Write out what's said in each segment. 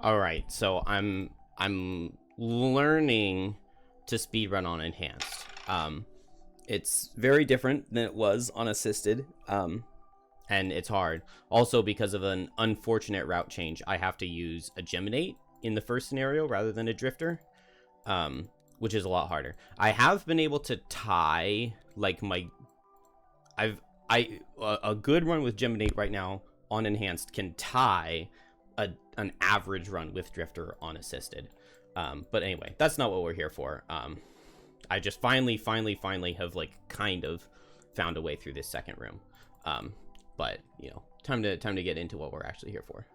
All right, so I'm learning to speedrun on enhanced. It's very different than it was on assisted, and it's hard. Also, because of an unfortunate route change, I have to use a Geminate in the first scenario rather than a Drifter, which is a lot harder. I have been able to tie like a good run with Geminate right now on enhanced can tie an average run with Drifter on assisted. But anyway, that's not what we're here for. I just finally have like kind of found a way through this second room. But you know, time to get into what we're actually here for.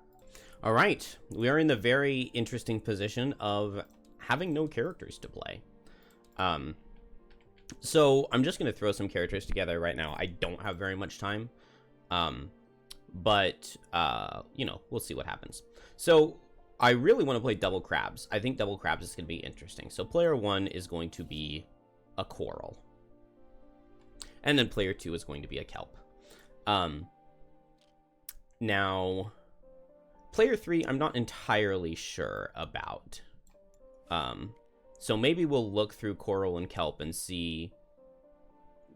All right, we are in the very interesting position of having no characters to play. So I'm just gonna throw some characters together right now. I don't have very much time. But you know, we'll see what happens. So I really want to play double crabs. I think double crabs is going to be interesting. So player 1 is going to be a coral, and then player 2 is going to be a kelp. Now player 3 I'm not entirely sure about. So maybe we'll look through coral and kelp and see,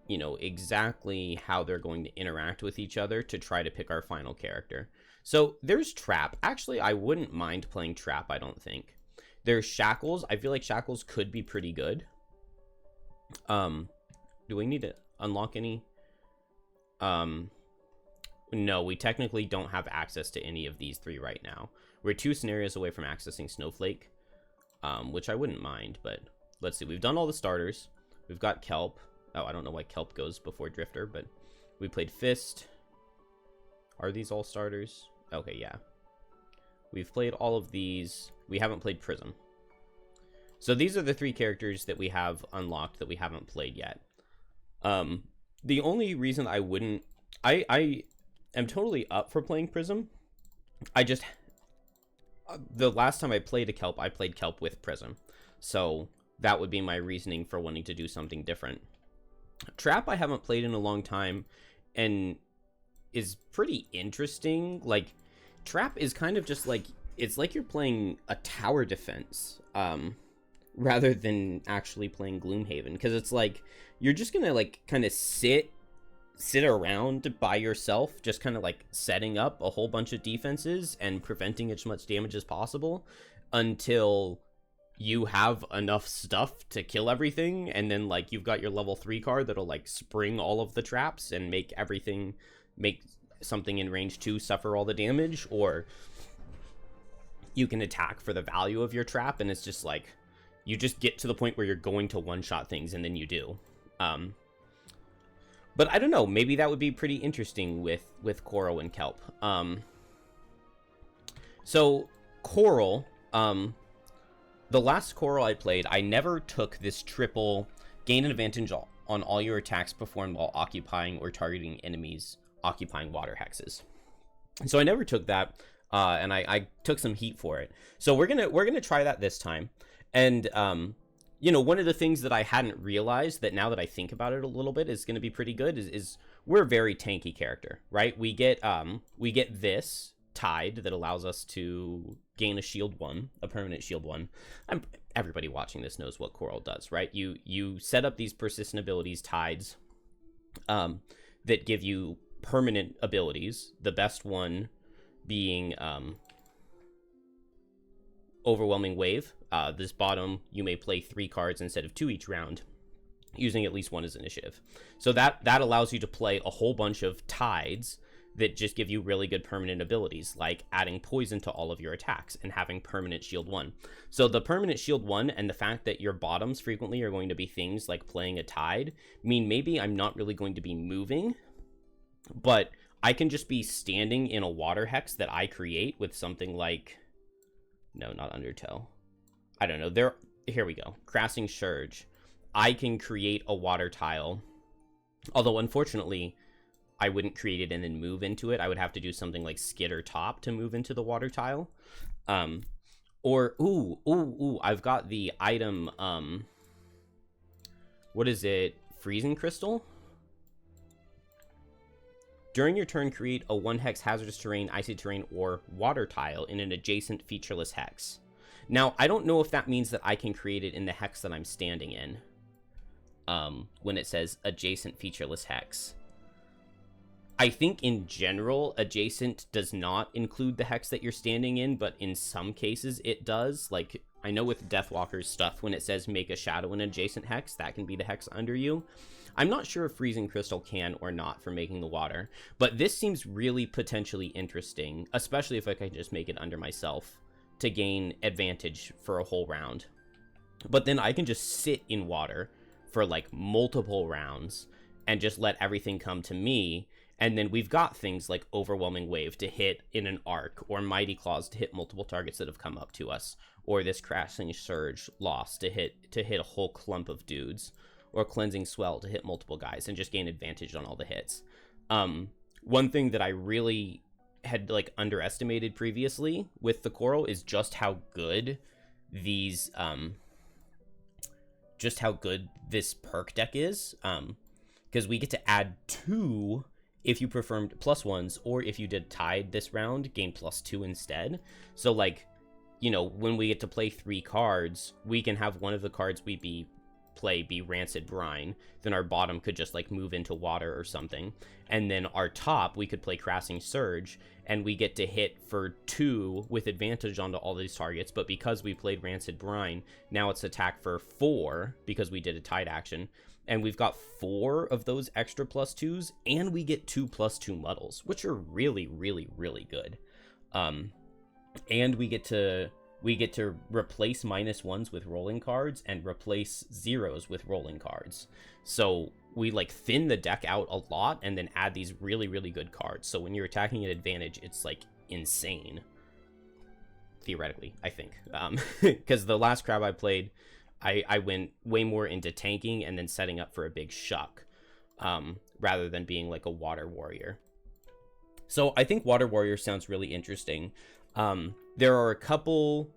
you know, exactly how they're going to interact with each other to try to pick our final character. So there's Trap. Actually, I wouldn't mind playing Trap, I don't think. There's Shackles. I feel like Shackles could be pretty good. Do we need to unlock any? No, we technically don't have access to any of these three right now. We're 2 scenarios away from accessing Snowflake, which I wouldn't mind, but let's see. We've done all the starters. We've got Kelp. Oh, I don't know why Kelp goes before Drifter, but we played Fist. Are these all starters? Okay, yeah. We've played all of these. We haven't played Prism. So these are the 3 characters that we have unlocked that we haven't played yet. The only reason I wouldn't... I am totally up for playing Prism. I just... the last time I played a Kelp, I played Kelp with Prism. So that would be my reasoning for wanting to do something different. Trap I haven't played in a long time and is pretty interesting. Like, Trap is kind of just like, it's like you're playing a tower defense rather than actually playing Gloomhaven, because it's like you're just gonna like kind of sit around by yourself, just kind of like setting up a whole bunch of defenses and preventing as much damage as possible until you have enough stuff to kill everything, and then like you've got your level 3 card that'll like spring all of the traps and make something in range 2 suffer all the damage, or you can attack for the value of your trap, and it's just like you just get to the point where you're going to one-shot things, and then you do. But I don't know, maybe that would be pretty interesting with Coral and Kelp. So Coral, the last Coral I played, I never took this triple gain an advantage on all your attacks performed while occupying or targeting enemies occupying water hexes. So I never took that, and I took some heat for it. So we're gonna try that this time. And you know, one of the things that I hadn't realized that now that I think about it a little bit is going to be pretty good is we're a very tanky character, right? We get this Tide that allows us to gain a shield 1, a permanent shield 1. Everybody watching this knows what Coral does, right? You set up these persistent abilities, Tides, that give you permanent abilities. The best one being Overwhelming Wave. This bottom, you may play 3 cards instead of 2 each round, using at least 1 as initiative. So that allows you to play a whole bunch of Tides that just give you really good permanent abilities, like adding poison to all of your attacks and having permanent shield 1. So the permanent shield 1 and the fact that your bottoms frequently are going to be things like playing a Tide mean maybe I'm not really going to be moving, but I can just be standing in a water hex that I create with something like... no, not Undertow. I don't know. Here we go. Crashing Surge. I can create a water tile. Although, unfortunately, I wouldn't create it and then move into it. I would have to do something like Skitter Top to move into the water tile. Or, I've got the item, what is it? Freezing Crystal? During your turn, create a 1-hex hazardous terrain, icy terrain, or water tile in an adjacent featureless hex. Now, I don't know if that means that I can create it in the hex that I'm standing in. When it says adjacent featureless hex. I think in general, adjacent does not include the hex that you're standing in, but in some cases it does. Like, I know with Deathwalker's stuff, when it says make a shadow in an adjacent hex, that can be the hex under you. I'm not sure if Freezing Crystal can or not for making the water, but this seems really potentially interesting, especially if I can just make it under myself to gain advantage for a whole round. But then I can just sit in water for like multiple rounds and just let everything come to me. And then we've got things like Overwhelming Wave to hit in an arc, or Mighty Claws to hit multiple targets that have come up to us, or this Crashing Surge loss to hit a whole clump of dudes, or Cleansing Swell to hit multiple guys and just gain advantage on all the hits. One thing that I really had like underestimated previously with the Coral is just how good these this perk deck is, because we get to add 2 if you performed +1s, or if you did Tide this round, gain +2 instead. So like, you know, when we get to play 3 cards, we can have one of the cards we play be Rancid Brine, then our bottom could just like move into water or something, and then our top we could play Crashing Surge, and we get to hit for 2 with advantage onto all these targets. But because we played Rancid Brine, now it's attack for 4 because we did a Tide action, and we've got 4 of those extra +2s, and we get 2 +2 muddles, which are really, really, really good. And we get to replace -1s with rolling cards and replace 0s with rolling cards. So we like thin the deck out a lot and then add these really, really good cards. So when you're attacking at advantage, it's like insane. Theoretically, I think. Because the last crab I played, I went way more into tanking and then setting up for a big shuck, rather than being like a water warrior. So I think water warrior sounds really interesting. There are a couple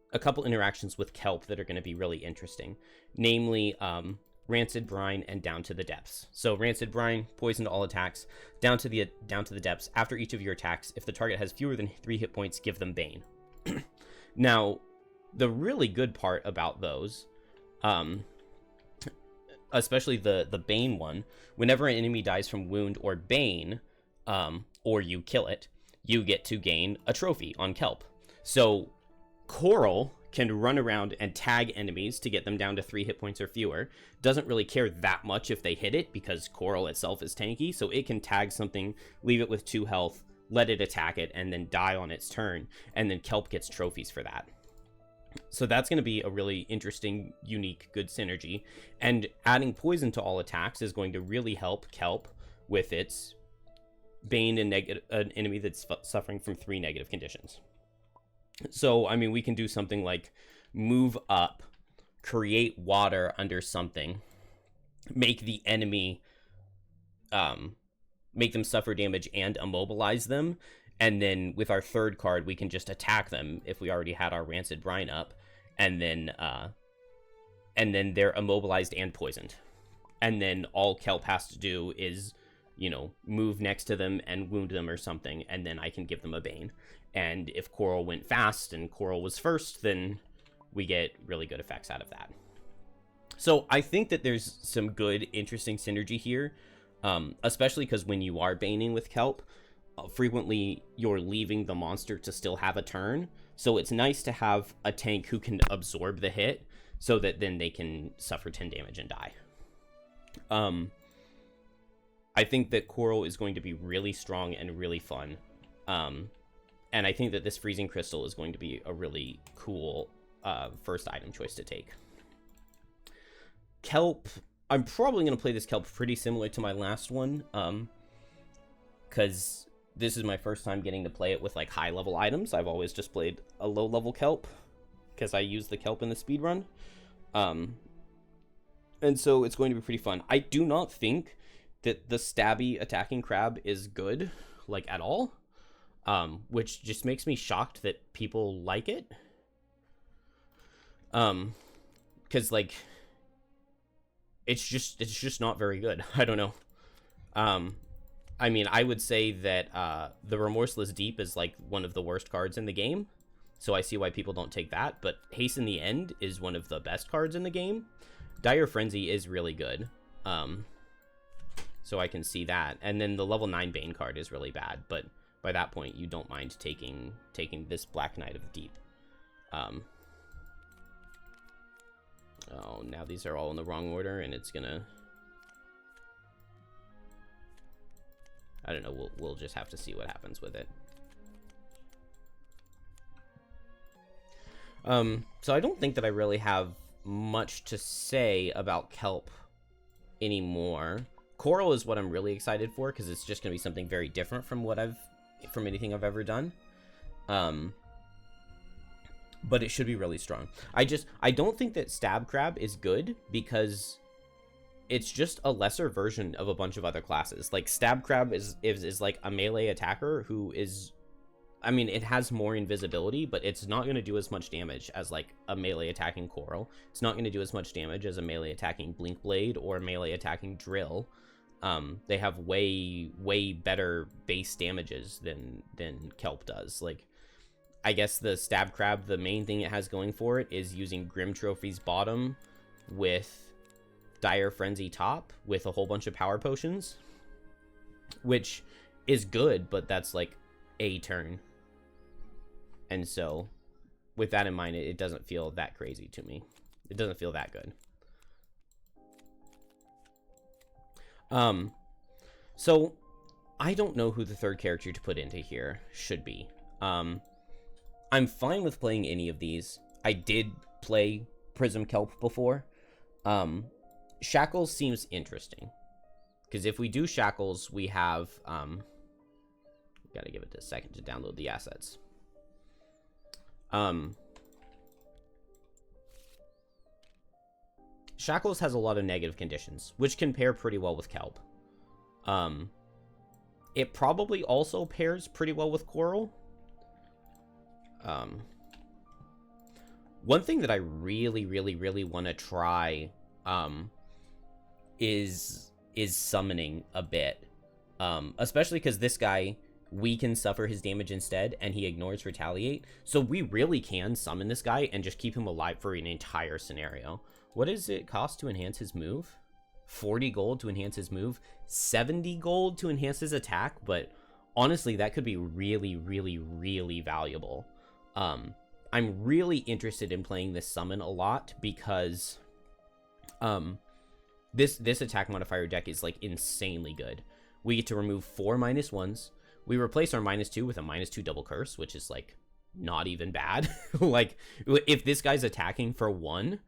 interactions with Kelp that are going to be really interesting, namely Rancid Brine and Down to the Depths. So Rancid Brine, poison to all attacks, down to the depths. After each of your attacks, if the target has fewer than 3 hit points, give them Bane. Now, the really good part about those, especially the Bane one, whenever an enemy dies from wound or Bane, or you kill it, you get to gain a trophy on Kelp. So Coral can run around and tag enemies to get them down to 3 hit points or fewer. Doesn't really care that much if they hit it, because Coral itself is tanky, so it can tag something, leave it with 2 health, let it attack it, and then die on its turn, and then Kelp gets trophies for that. So that's going to be a really interesting, unique, good synergy. And adding poison to all attacks is going to really help Kelp with its Bane and an enemy that's suffering from 3 negative conditions. So, I mean, we can do something like move up, create water under something, make the enemy, make them suffer damage and immobilize them. And then with our 3rd card, we can just attack them if we already had our Rancid Brine up. And then they're immobilized and poisoned. And then all Kelp has to do is, you know, move next to them and wound them or something, and then I can give them a Bane. And if Coral went fast and Coral was first, then we get really good effects out of that. So I think that there's some good, interesting synergy here, especially because when you are Baning with Kelp, frequently you're leaving the monster to still have a turn. So it's nice to have a tank who can absorb the hit, so that then they can suffer 10 damage and die. I think that Coral is going to be really strong and really fun. And I think that this Freezing Crystal is going to be a really cool first item choice to take. Kelp, I'm probably going to play this Kelp pretty similar to my last one, because this is my first time getting to play it with like high level items. I've always just played a low level Kelp, because I use the Kelp in the speedrun. And so it's going to be pretty fun. I do not think that the stabby attacking crab is good, like, at all. Which just makes me shocked that people like it. Because, like, it's just not very good. I don't know. I mean, I would say that the Remorseless Deep is like one of the worst cards in the game, so I see why people don't take that. But Hasten the End is one of the best cards in the game. Dire Frenzy is really good, so I can see that. And then the level 9 Bane card is really bad, but by that point, you don't mind taking this Black Knight of the Deep. Oh, now these are all in the wrong order, and it's gonna... I don't know, we'll just have to see what happens with it. So I don't think that I really have much to say about Kelp anymore. Coral is what I'm really excited for, because it's just going to be something very different from anything I've ever done. But it should be really strong. I don't think that Stab Crab is good, because it's just a lesser version of a bunch of other classes. Like, Stab Crab is like a melee attacker who is... I mean, it has more invisibility, but it's not going to do as much damage as, like, a melee attacking Coral. It's not going to do as much damage as a melee attacking Blink Blade or melee attacking Drill. They have way better base damages than Kelp does. Like, I guess the Stab Crab, the main thing it has going for it is using Grim Trophies bottom with Dire Frenzy top with a whole bunch of power potions, which is good, but that's like a turn. And so with that in mind, it doesn't feel that crazy to me. It doesn't feel that good. So I don't know who the third character to put into here should be. I'm fine with playing any of these. I did play Prism Kelp before. Shackles seems interesting, because if we do Shackles, we have gotta give it a second to download the assets. Shackles has a lot of negative conditions, which can pair pretty well with Kelp. It probably also pairs pretty well with Coral. One thing that I really want to try is summoning a bit, especially because this guy, we can suffer his damage instead, and he ignores Retaliate, so we really can summon this guy and just keep him alive for an entire scenario. What does it cost to enhance his move? 40 gold to enhance his move, 70 gold to enhance his attack, but honestly, that could be really valuable. I'm really interested in playing this summon a lot, because this attack modifier deck is like insanely good. We get to remove 4 -1s. We replace our -2 with a -2 double curse, which is like not even bad. Like, if this guy's attacking for 1,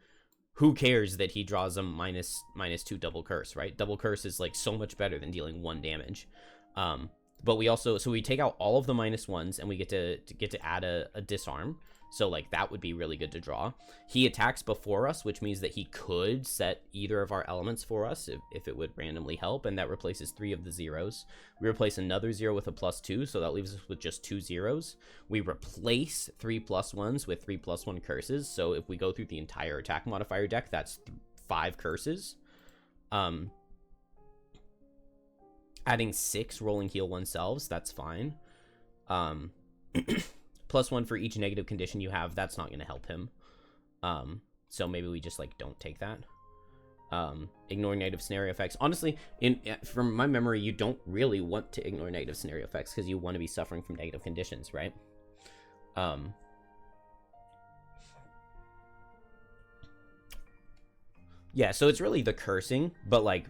who cares that he draws a -2 double curse, right? Double curse is like so much better than dealing 1 damage. But we also, so we take out all of the -1s, and we get to add a disarm. So like that would be really good to draw. He attacks before us, which means that he could set either of our elements for us if it would randomly help, and that replaces 3 of the zeros. We replace another 0 with a +2, so that leaves us with just 2 zeros. We replace 3 +1s with 3 +1 curses, so if we go through the entire attack modifier deck, that's 5 curses. Adding 6 rolling heal oneselves, that's fine. +1 for each negative condition you have, that's not going to help him. So maybe we just like don't take that. Ignore negative scenario effects. Honestly, from my memory, you don't really want to ignore negative scenario effects, because you want to be suffering from negative conditions, right? Yeah, so it's really the cursing, but like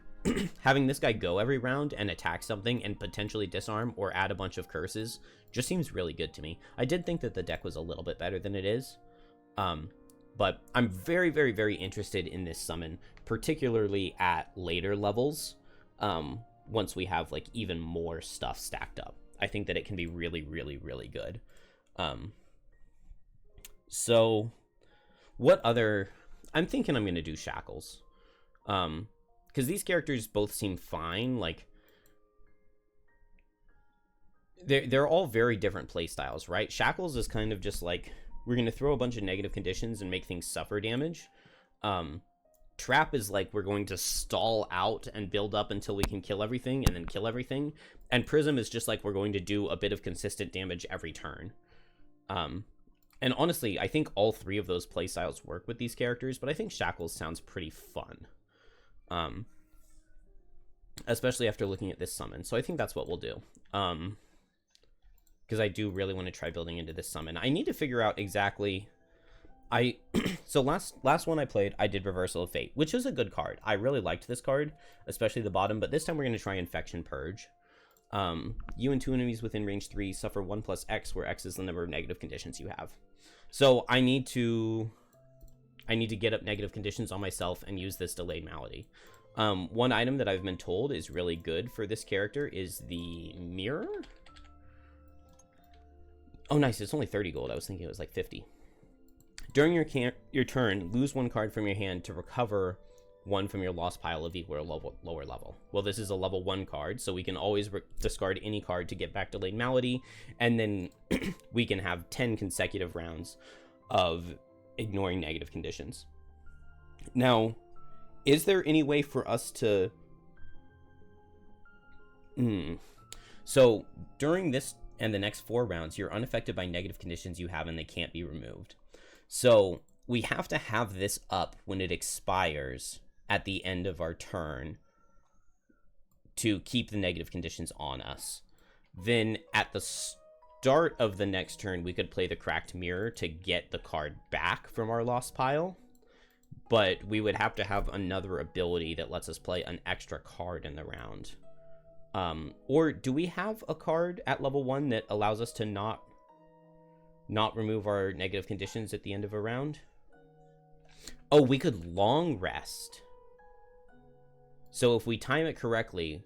having this guy go every round and attack something and potentially disarm or add a bunch of curses just seems really good to me. I did think that the deck was a little bit better than it is, but I'm very interested in this summon, particularly at later levels, once we have like even more stuff stacked up. I think that it can be really good. So what other... I'm thinking I'm going to do Shackles. Because these characters both seem fine. Like, they're all very different playstyles, right? Shackles is kind of just like, we're going to throw a bunch of negative conditions and make things suffer damage. Trap is like we're going to stall out and build up until we can kill everything and then kill everything. And Prism is just like we're going to do a bit of consistent damage every turn. And honestly, I think all three of those playstyles work with these characters, but I think Shackles sounds pretty fun. Especially after looking at this summon. So I think that's what we'll do. Because I do really want to try building into this summon. I need to figure out exactly... So last one I played, I did Reversal of Fate, which is a good card. I really liked this card, especially the bottom, but this time we're going to try Infection Purge. You and 2 enemies within range 3 suffer 1 + X, where X is the number of negative conditions you have. So I need to get up negative conditions on myself and use this Delayed Malady. One item that I've been told is really good for this character is the Mirror. Oh, nice. It's only 30 gold. I was thinking it was like 50. During your turn, lose 1 card from your hand to recover 1 from your lost pile of equal or lower level. Well, this is a level 1 card, so we can always discard any card to get back Delayed Malady, and then we can have 10 consecutive rounds of ignoring negative conditions. Now, is there any way for us to... So, during this and the next 4 rounds, you're unaffected by negative conditions you have and they can't be removed. So we have to have this up when it expires at the end of our turn to keep the negative conditions on us. Then at the start of the next turn, we could play the Cracked Mirror to get the card back from our lost pile. But we would have to have another ability that lets us play an extra card in the round. Or do we have a card at level 1 that allows us to not remove our negative conditions at the end of a round? Oh, we could long rest. So if we time it correctly,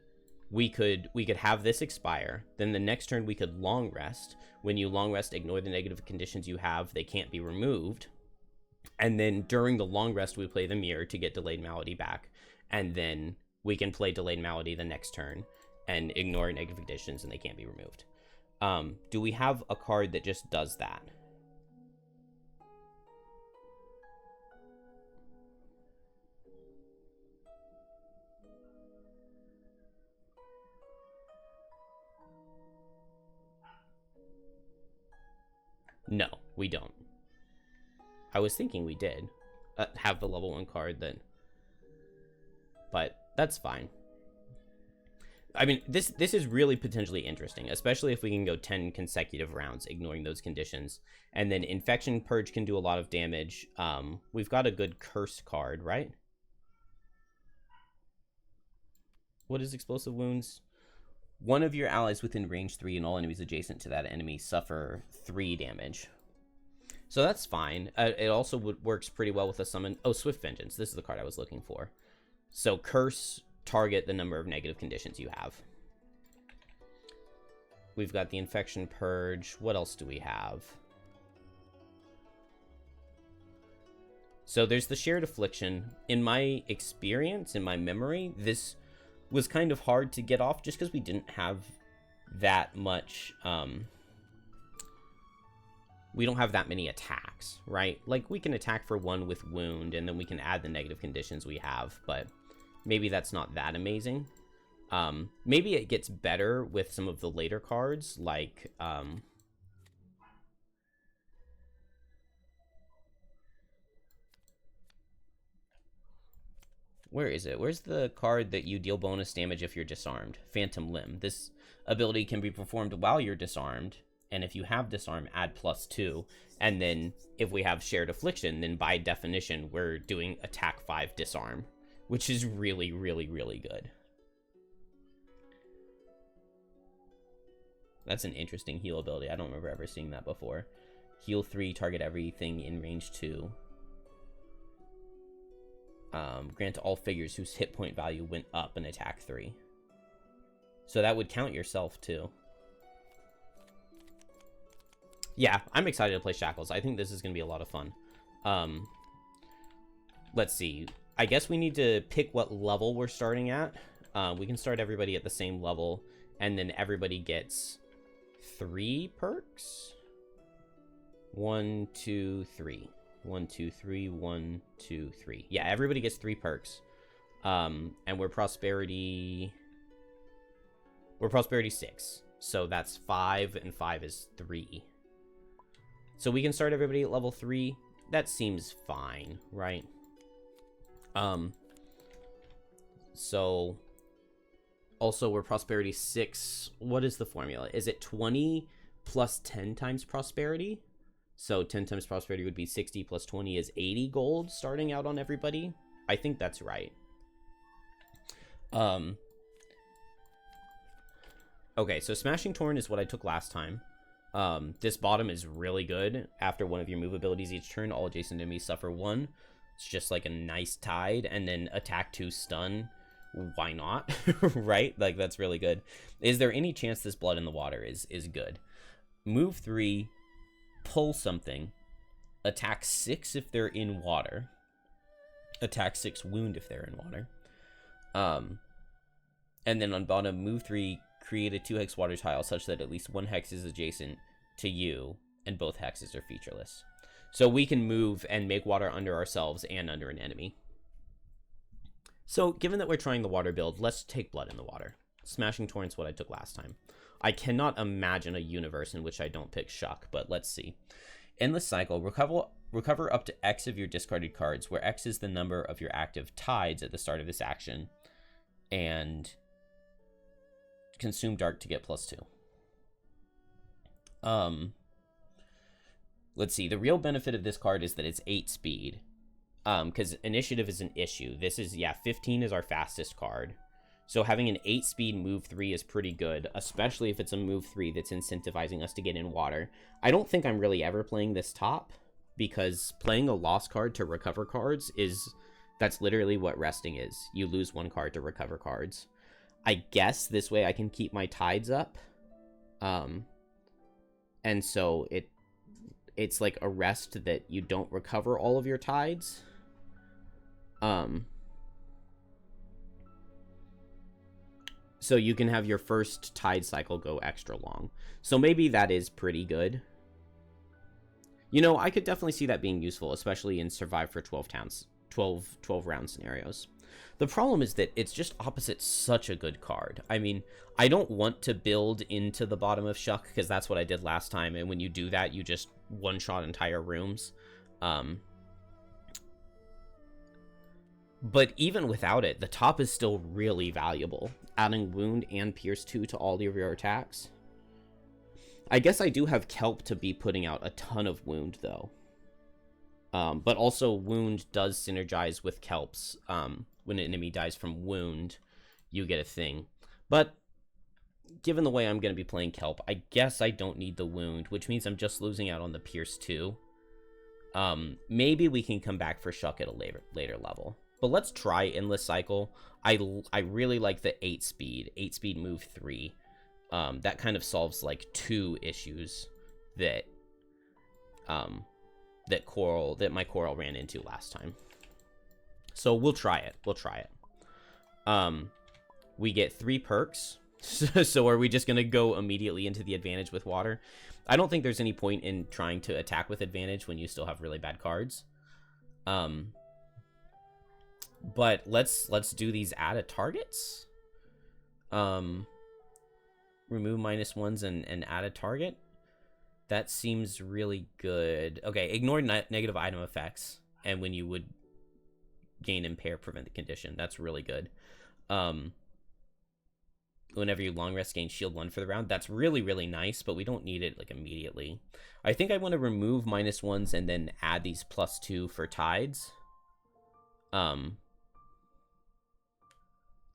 we could have this expire. Then the next turn we could long rest. When you long rest, ignore the negative conditions you have. They can't be removed. And then during the long rest, we play the Mirror to get Delayed Malady back. And then we can play Delayed Malady the next turn and ignore negative conditions and they can't be removed. Do we have a card that just does that? No, we don't. I was thinking we did have the level 1 card that... But that's fine. I mean, this is really potentially interesting, especially if we can go 10 consecutive rounds ignoring those conditions. And then Infection Purge can do a lot of damage. We've got a good Curse card, right? What is Explosive Wounds? 1 of your allies within range 3 and all enemies adjacent to that enemy suffer 3 damage. So that's fine. It also works pretty well with a summon. Oh, Swift Vengeance. This is the card I was looking for. So Curse... target the number of negative conditions you have. We've got the Infection Purge. What else do we have? So there's the Shared Affliction. In my experience, in my memory, this was kind of hard to get off just because we didn't have that much... we don't have that many attacks, right? Like, we can attack for 1 with Wound, and then we can add the negative conditions we have, but... maybe that's not that amazing. Maybe it gets better with some of the later cards, like... where is it? Where's the card that you deal bonus damage if you're disarmed? Phantom Limb. This ability can be performed while you're disarmed, and if you have disarm, add +2. And then if we have Shared Affliction, then by definition, we're doing attack 5 disarm, which is really, really, really good. That's an interesting heal ability. I don't remember ever seeing that before. Heal 3, target everything in range 2. Grant to all figures whose hit point value went up an attack 3. So that would count yourself too. Yeah, I'm excited to play Shackles. I think this is going to be a lot of fun. Let's see. I guess we need to pick what level we're starting at. We can start everybody at the same level, and then everybody gets 3 perks. 1, 2, 3. 1, 2, 3, 1, 2, 3. Yeah, everybody gets 3 perks. And we're prosperity 6. So that's 5, and 5 is 3. So we can start everybody at level 3. That seems fine, right? So also we're prosperity 6. What is the formula? Is it 20 plus 10 times prosperity? So 10 times prosperity would be 60 plus 20 is 80 gold starting out on everybody. I think that's right. Okay, so Smashing Torrent is what I took last time. This bottom is really good. After one of your move abilities each turn, all adjacent enemies suffer 1. It's just like a nice tide, and then attack 2 stun. Why not? Right? Like, that's really good. Is there any chance this Blood in the Water is good? Move 3, pull something, attack 6 if they're in water, attack 6 wound if they're in water. And then on bottom, move 3, create a 2-hex water tile such that at least 1 hex is adjacent to you, and both hexes are featureless. So we can move and make water under ourselves and under an enemy. So given that we're trying the water build, let's take Blood in the Water. Smashing Torrent's what I took last time. I cannot imagine a universe in which I don't pick Shuck, but let's see. Endless Cycle. Recover up to X of your discarded cards, where X is the number of your active tides at the start of this action. And consume Dark to get +2. Let's see. The real benefit of this card is that it's 8 speed. Because initiative is an issue. This is, 15 is our fastest card. So having an 8 speed move 3 is pretty good, especially if it's a move 3 that's incentivizing us to get in water. I don't think I'm really ever playing this top, because playing a lost card to recover cards that's literally what resting is. You lose 1 card to recover cards. I guess this way I can keep my tides up. And so it's like a rest that you don't recover all of your tides. So you can have your first tide cycle go extra long. So maybe that is pretty good. You know, I could definitely see that being useful, especially in survive for 12 round scenarios. The problem is that it's just opposite such a good card. I mean, I don't want to build into the bottom of Shuck, because that's what I did last time, and when you do that, you just one-shot entire rooms. But even without it, the top is still really valuable. Adding Wound and Pierce 2 to all of your attacks. I guess I do have Kelp to be putting out a ton of Wound, though. But also, Wound does synergize with Kelp's. When an enemy dies from Wound, you get a thing. But given the way I'm going to be playing Kelp, I guess I don't need the Wound, which means I'm just losing out on the Pierce 2. Maybe we can come back for Shuck at a later level. But let's try Endless Cycle. I really like the 8 speed move 3. That kind of solves like 2 issues that my Coral ran into last time. So we'll try it. We get 3 perks. So are we just going to go immediately into the advantage with water? I don't think there's any point in trying to attack with advantage when you still have really bad cards. But let's do these added targets. Remove -1s and add a target. That seems really good. Okay, ignore negative item effects, and when you would gain impair, prevent the condition. That's really good. Whenever you long rest, gain shield 1 for the round. That's really, really nice, but we don't need it like immediately. I think I want to remove -1s and then add these +2 for tides.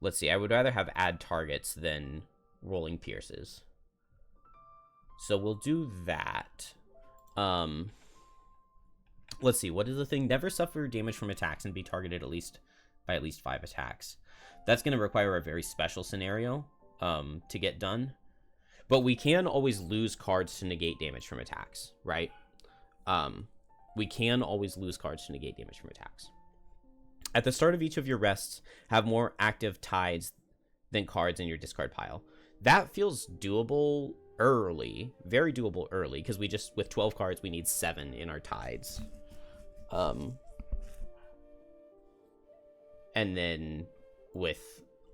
Let's see. I would rather have add targets than rolling pierces. So we'll do that. Let's see. What is the thing? Never suffer damage from attacks and be targeted by at least 5 attacks. That's going to require a very special scenario to get done. But we can always lose cards to negate damage from attacks, right? We can always lose cards to negate damage from attacks. At the start of each of your rests, have more active tides than cards in your discard pile. That feels doable early. Very doable early, because with 12 cards, we need 7 in our tides. And then with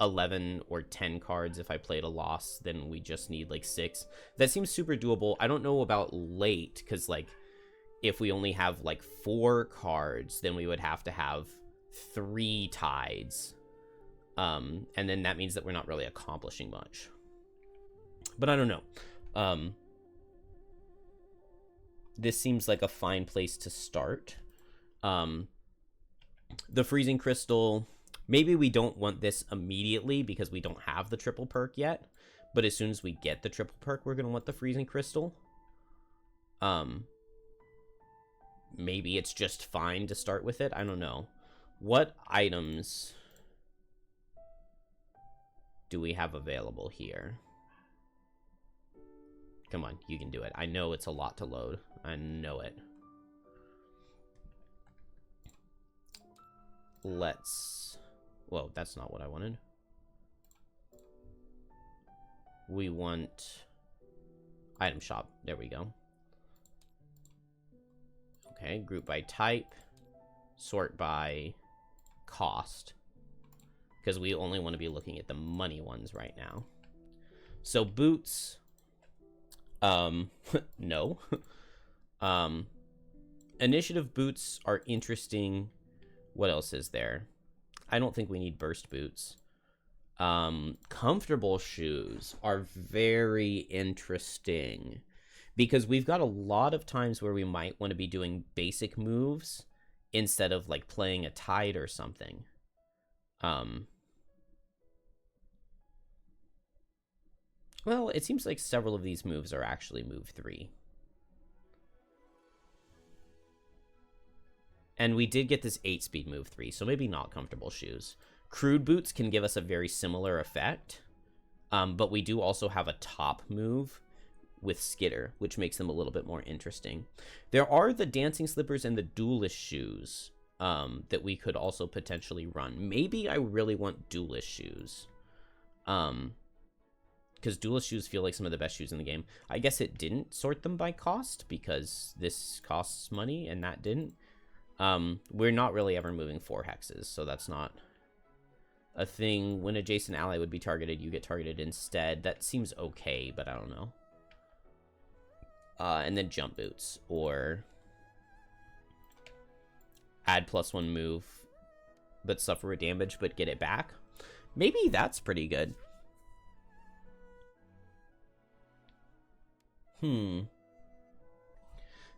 11 or 10 cards, if I played a loss, then we just need like 6. That seems super doable. I don't know about late, because like if we only have like 4 cards, then we would have to have 3 tides. And then that means that we're not really accomplishing much. But I don't know. This seems like a fine place to start. The freezing crystal, maybe we don't want this immediately because we don't have the triple perk yet, but as soon as we get the triple perk, we're going to want the freezing crystal. Maybe it's just fine to start with it. I don't know. What items do we have available here? Come on, you can do it. I know it's a lot to load. I know it. Whoa, that's not what I wanted. We want item shop. There we go. Okay, group by type, sort by cost, because we only want to be looking at the money ones right now. So boots, no. Initiative boots are interesting. What else is there? I don't think we need burst boots. Comfortable shoes are very interesting because we've got a lot of times where we might want to be doing basic moves instead of like playing a tide or something. Well, it seems like several of these moves are actually move 3. And we did get this 8-speed move 3, so maybe not comfortable shoes. Crude boots can give us a very similar effect, but we do also have a top move with skitter, which makes them a little bit more interesting. There are the dancing slippers and the duelist shoes that we could also potentially run. Maybe I really want duelist shoes, because duelist shoes feel like some of the best shoes in the game. I guess it didn't sort them by cost because this costs money and that didn't. We're not really ever moving 4 hexes, so that's not a thing. When adjacent ally would be targeted, you get targeted instead. That seems okay, but I don't know. And then jump boots, or add +1 move, but suffer a damage, but get it back. Maybe that's pretty good.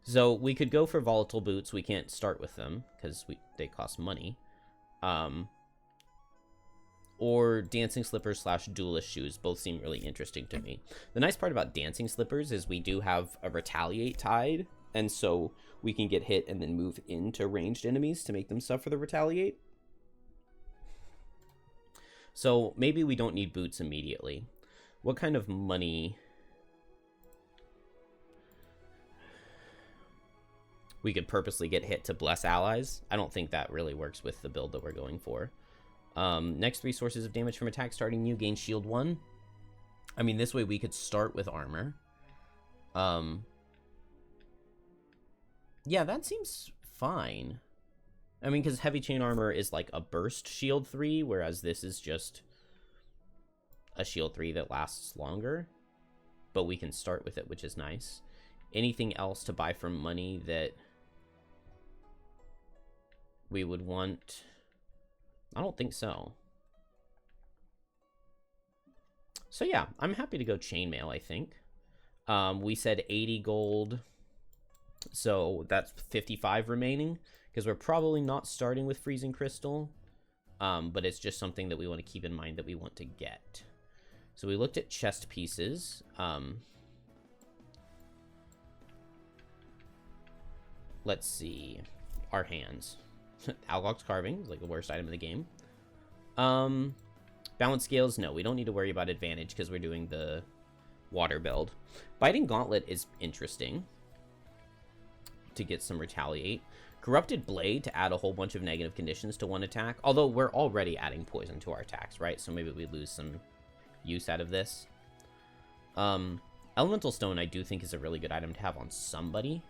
So we could go for volatile boots. We can't start with them because they cost money. Or dancing slippers / duelist shoes. Both seem really interesting to me. The nice part about dancing slippers is we do have a retaliate tide, and so we can get hit and then move into ranged enemies to make them suffer the retaliate. So maybe we don't need boots immediately. What kind of money? We could purposely get hit to bless allies. I don't think that really works with the build that we're going for. Next 3 sources of damage from attack starting new gain shield 1. I mean, this way we could start with armor. Yeah, that seems fine. I mean, because heavy chain armor is like a burst shield 3, whereas this is just a shield 3 that lasts longer. But we can start with it, which is nice. Anything else to buy for money that we would want? I don't think so. So yeah, I'm happy to go chainmail, I think. We said 80 gold, so that's 55 remaining, because we're probably not starting with freezing crystal, but it's just something that we want to keep in mind that we want to get. So we looked at chest pieces. Let's see. Our hands. Algox carving is like the worst item in the game. Balance scales, no, we don't need to worry about advantage because we're doing the water build. Biting gauntlet is interesting to get some retaliate. Corrupted blade to add a whole bunch of negative conditions to one attack, although we're already adding poison to our attacks, right? So maybe we lose some use out of this. Elemental stone I do think is a really good item to have on somebody,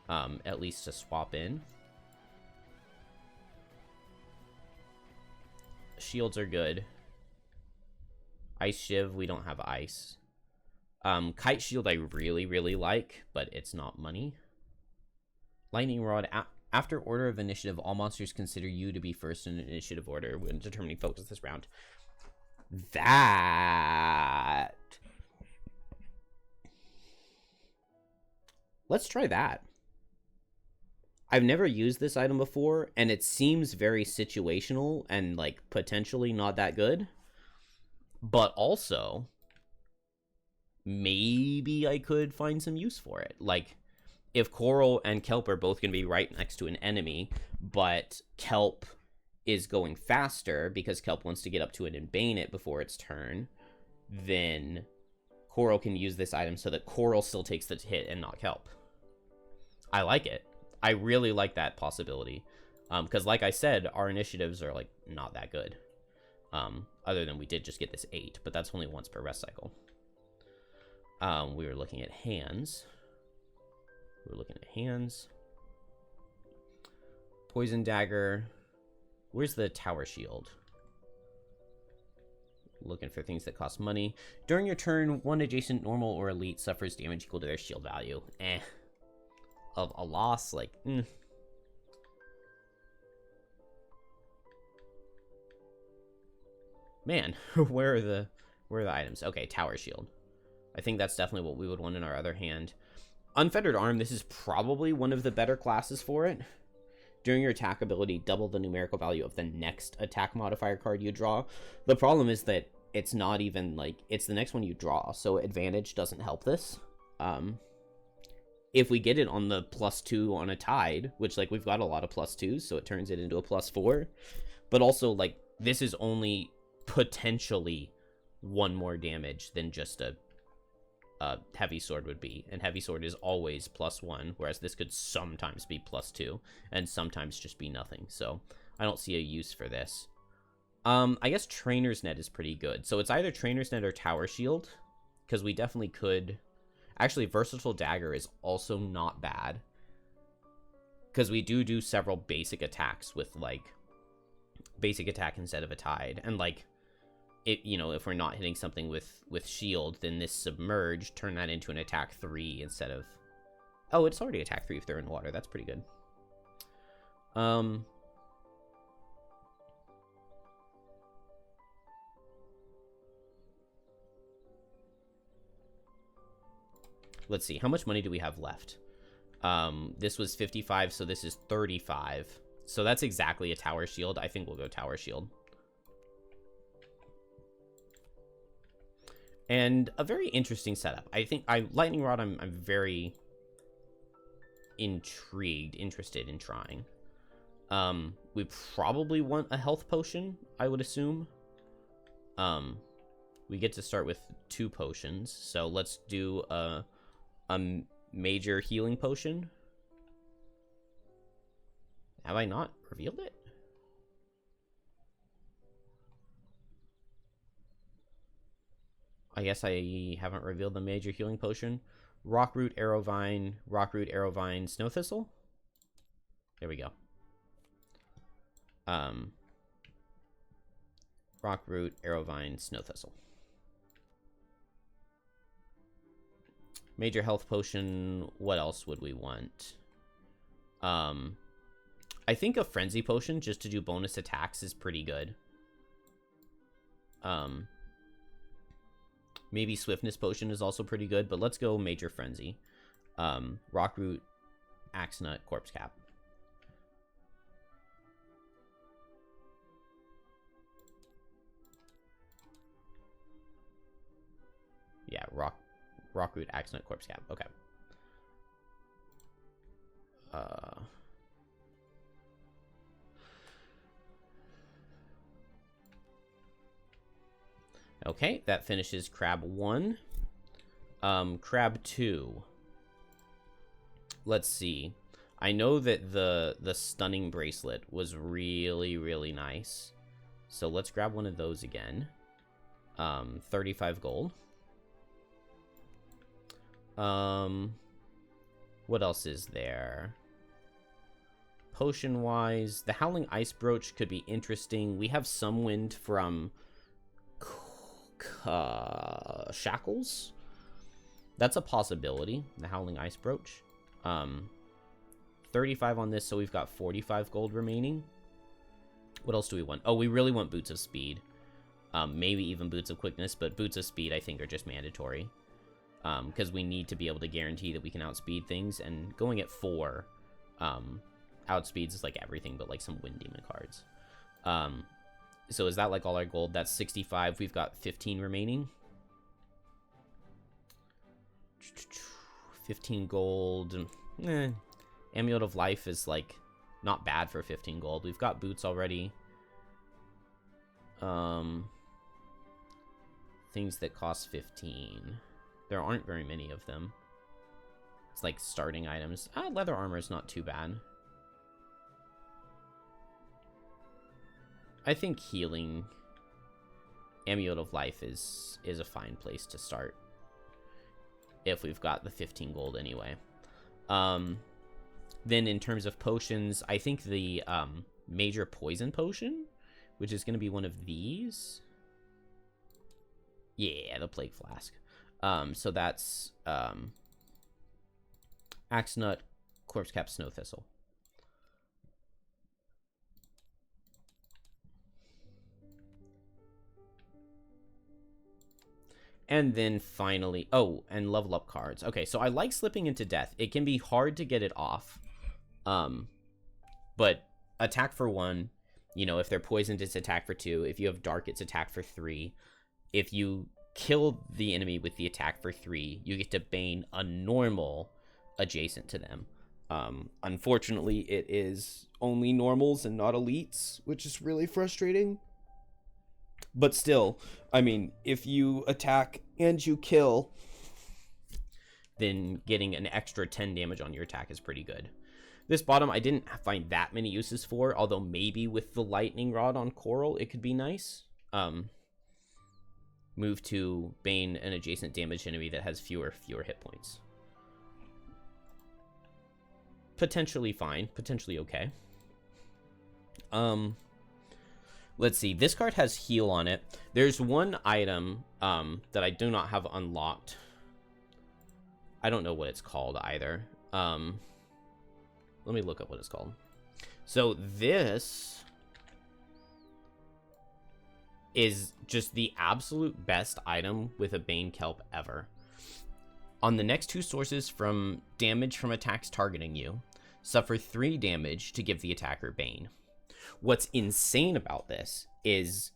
at least to swap in. shields are good. Ice Shiv, we don't have ice. Kite Shield I really, really like, but it's not money. Lightning Rod, after order of initiative, all monsters consider you to be first in initiative order when determining focus this round. That... Let's try that. I've never used this item before, and it seems very situational and, like, potentially not that good. But also, maybe I could find some use for it. Like, if Coral and Kelp are both going to be right next to an enemy, but Kelp is going faster because Kelp wants to get up to it and bane it before its turn, then Coral can use this item so that Coral still takes the hit and not Kelp. I like it. I really like that possibility. Because like I said, our initiatives are, like, not that good. Other than we did just get this 8, but that's only once per rest cycle. We were looking at hands. Poison Dagger. Where's the Tower Shield? Looking for things that cost money. During your turn, one adjacent normal or elite suffers damage equal to their shield value. Of a loss, like, Man, where are the items? Okay, Tower Shield. I think that's definitely what we would want in our other hand. Unfettered Arm, this is probably one of the better classes for it. During your attack ability, double the numerical value of the next attack modifier card you draw. The problem is that it's not even, like, it's the next one you draw, so advantage doesn't help this. If we get it on the +2 on a Tide, which, like, we've got a lot of +2s, so it turns it into a +4. But also, like, this is only potentially 1 more damage than just a Heavy Sword would be, and Heavy Sword is always +1, whereas this could sometimes be +2 and sometimes just be nothing. So I don't see a use for this. I guess Trainer's Net is pretty good. So it's either Trainer's Net or Tower Shield, because we definitely could. Actually, Versatile Dagger is also not bad, because we do several basic attacks with, like, basic attack instead of a Tide, and, like, it, you know, if we're not hitting something with shield, then this Submerge, turn that into an attack 3 instead of... Oh, it's already attack 3 if they're in water. That's pretty good. Let's see. How much money do we have left? This was 55, so this is 35. So that's exactly a Tower Shield. I think we'll go Tower Shield. And a very interesting setup. I think Lightning Rod, I'm very interested in trying. We probably want a health potion, I would assume. We get to start with 2 potions, so let's do a major healing potion. Have I not revealed it? I guess I haven't revealed the major healing potion. Rockroot, Arrowvine, Snow Thistle. There we go. Rockroot, Arrowvine, Snow Thistle. Major health potion. What else would we want? I think a Frenzy potion just to do bonus attacks is pretty good. Maybe Swiftness potion is also pretty good, but let's go Major Frenzy. Rockroot, Axenut, Corpse Cap. Yeah, Rockroot, Axenut, Corpse Cap. Okay. Okay, that finishes Crab 1. Crab 2. Let's see. I know that the Stunning Bracelet was really, really nice. So let's grab one of those again. 35 gold. What else is there? Potion-wise, the Howling Ice Brooch could be interesting. We have some wind from Shackles. That's a possibility, the Howling Ice Brooch. 35 on this, so we've got 45 gold remaining. What else do we want? Oh, we really want Boots of Speed. Maybe even Boots of Quickness, but Boots of Speed I think are just mandatory. Because we need to be able to guarantee that we can outspeed things, and going at 4 outspeeds is like everything but like some Wind Demon cards. So is that like all our gold? That's 65. We've got 15 remaining. 15 gold. Amulet of Life is like not bad for 15 gold. We've got boots already. Things that cost 15. There aren't very many of them. It's like starting items. Leather armor is not too bad. I think healing Amulet of Life is a fine place to start. If we've got the 15 gold anyway. Then in terms of potions, I think the major poison potion, which is going to be one of these. Yeah, the Plague Flask. So that's Axe Nut, Corpse Cap, Snow Thistle. And then finally, oh, and level up cards. Okay, so I like Slipping into Death. It can be hard to get it off. But attack for 1, you know, if they're poisoned, it's attack for 2. If you have dark, it's attack for 3. If you kill the enemy with the attack for 3, you get to Bane a normal adjacent to them. Unfortunately, it is only normals and not elites, which is really frustrating. But still, I mean, if you attack and you kill, then getting an extra 10 damage on your attack is pretty good. This bottom, I didn't find that many uses for, although maybe with the Lightning Rod on Coral, it could be nice. Move to Bane an adjacent damage enemy that has fewer hit points. Potentially fine, potentially okay. Let's see. This card has heal on it. There's one item that I do not have unlocked. I don't know what it's called either. Let me look up what it's called. So this is just the absolute best item with a Bane Kelp ever. On the next 2 sources from damage from attacks targeting you, suffer 3 damage to give the attacker Bane. What's insane about this is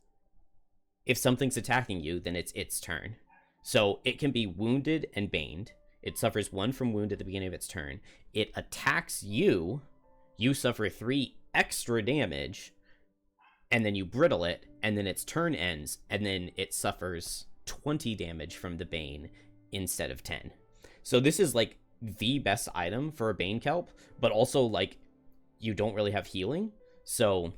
if something's attacking you, then it's its turn. So it can be wounded and baned. It suffers 1 from wound at the beginning of its turn. It attacks you. You suffer 3 extra damage. And then you brittle it. And then its turn ends. And then it suffers 20 damage from the Bane instead of 10. So this is like the best item for a Bane Kelp. But also like you don't really have healing. So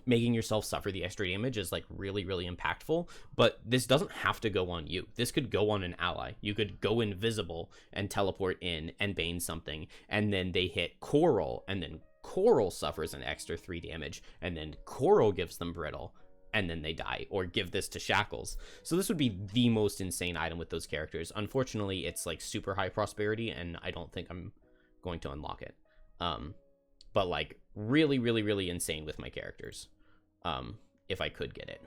making yourself suffer the extra damage is like really, really impactful. But this doesn't have to go on you. This could go on an ally. You could go invisible and teleport in and Bane something. And then they hit Coral. And then Coral suffers an extra 3 damage. And then Coral gives them brittle. And then they die. Or give this to Shackles. So this would be the most insane item with those characters. Unfortunately, it's like super high prosperity. And I don't think I'm going to unlock it. But like really, really, really insane with my characters. If I could get it.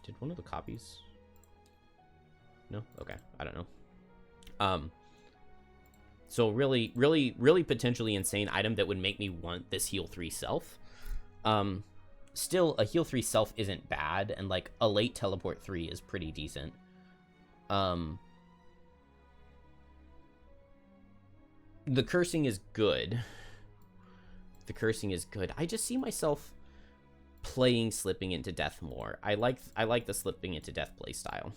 Did one of the copies? No? Okay. I don't know. So really, really, really potentially insane item that would make me want this heal 3 self. Still, a heal 3 self isn't bad. And like a late teleport 3 is pretty decent. The cursing is good. The cursing is good. I just see myself playing Slipping into Death more. I like the Slipping into Death playstyle.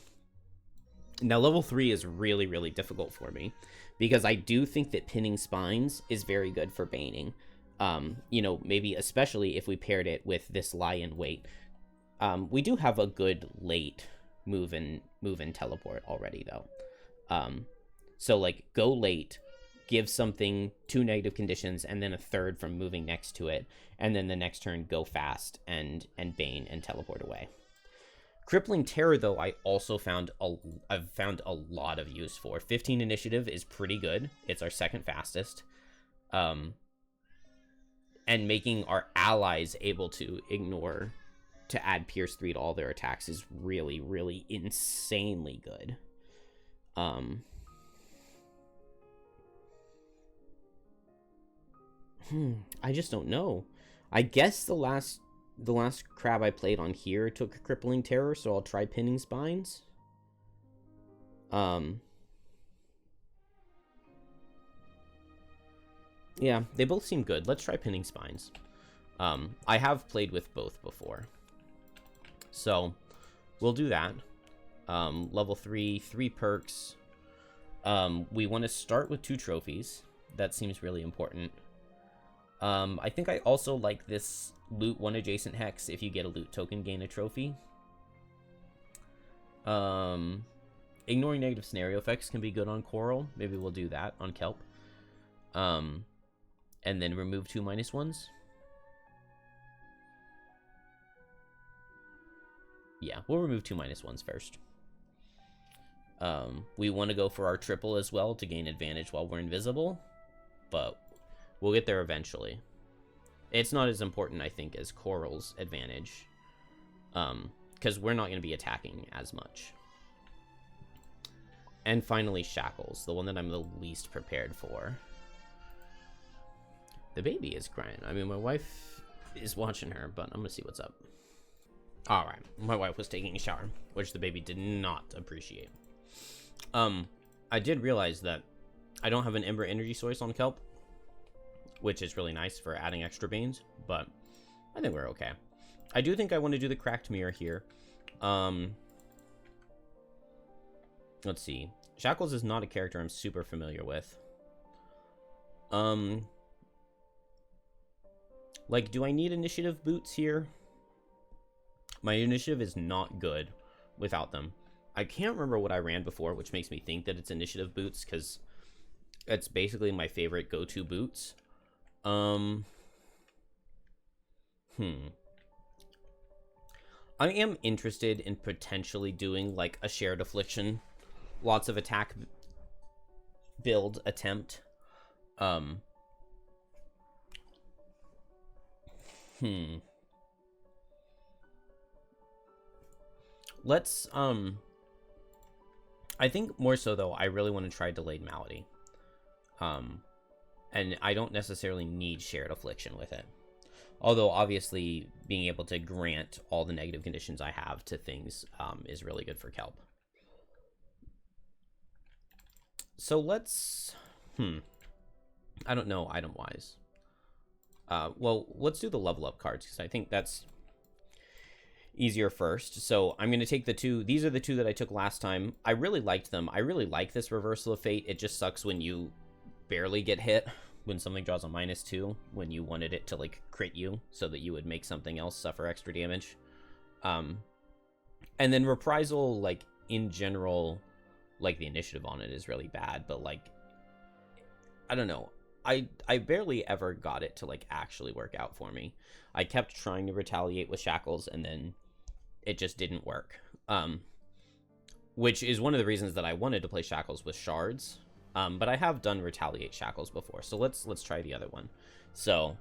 Now, level 3 is really, really difficult for me because I do think that pinning spines is very good for baning. You know, maybe especially if we paired it with this lie in wait. We do have a good late move and teleport already though. So like go late, give something 2 negative conditions and then a third from moving next to it, and then the next turn go fast and Bane and teleport away. Crippling Terror, though, I've found a lot of use for. 15 initiative is pretty good. It's our second fastest. And making our allies able to add Pierce 3 to all their attacks is really, really insanely good. I just don't know. I guess the last crab I played on here took a Crippling Terror, so I'll try Pinning Spines. Yeah, they both seem good. Let's try Pinning Spines. I have played with both before, so we'll do that. Level 3, 3 perks. We want to start with 2 trophies. That seems really important. I think I also like this loot 1 adjacent hex. If you get a loot token, gain a trophy. Ignoring negative scenario effects can be good on Coral. Maybe we'll do that on Kelp. And then remove 2 -1s. Yeah, we'll remove 2 -1s first. We want to go for our triple as well to gain advantage while we're invisible, but we'll get there eventually. It's not as important, I think, as Coral's advantage, because we're not going to be attacking as much. And finally, Shackles, the one that I'm the least prepared for. The baby is crying. I mean, my wife is watching her, but I'm going to see what's up. Alright, my wife was taking a shower, which the baby did not appreciate. I did realize that I don't have an Ember energy source on Kelp, which is really nice for adding extra Banes, but I think we're okay. I do think I want to do the Cracked Mirror here. Let's see. Shackles is not a character I'm super familiar with. Like, do I need initiative boots here? My initiative is not good without them. I can't remember what I ran before, which makes me think that it's initiative boots, because it's basically my favorite go-to boots. I am interested in potentially doing, like, a shared affliction, lots of attack build attempt. Let's, I think more so, though, I really want to try Delayed Malady. And I don't necessarily need Shared Affliction with it. Although, obviously, being able to grant all the negative conditions I have to things is really good for Kelp. So let's, I don't know item-wise. Well, let's do the level up cards, because I think that's easier first. So I'm going to take the 2. These are the 2 that I took last time. I really liked them. I really like this Reversal of Fate. It just sucks when you barely get hit, when something draws a -2, when you wanted it to, like, crit you so that you would make something else suffer extra damage. And then Reprisal, like, in general, like, the initiative on it is really bad, but, like, I don't know. I barely ever got it to, like, actually work out for me. I kept trying to retaliate with Shackles, and then it just didn't work. Which is one of the reasons that I wanted to play Shackles with Shards. But I have done Retaliate Shackles before, so let's try the other one. So,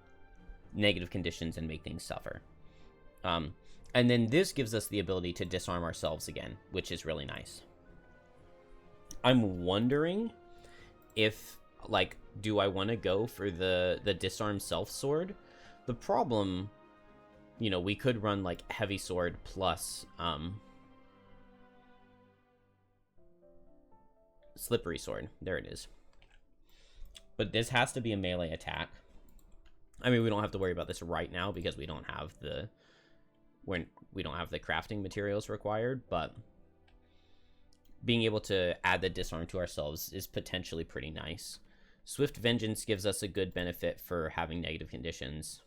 negative conditions and make things suffer. And then this gives us the ability to disarm ourselves again, which is really nice. I'm wondering if, like, do I want to go for the Disarm Self Sword? The problem, you know, we could run, like, Heavy Sword plus Slippery Sword. There it is. But this has to be a melee attack. I mean, we don't have to worry about this right now because we don't have the crafting materials required, but being able to add the disarm to ourselves is potentially pretty nice. Swift Vengeance gives us a good benefit for having negative conditions.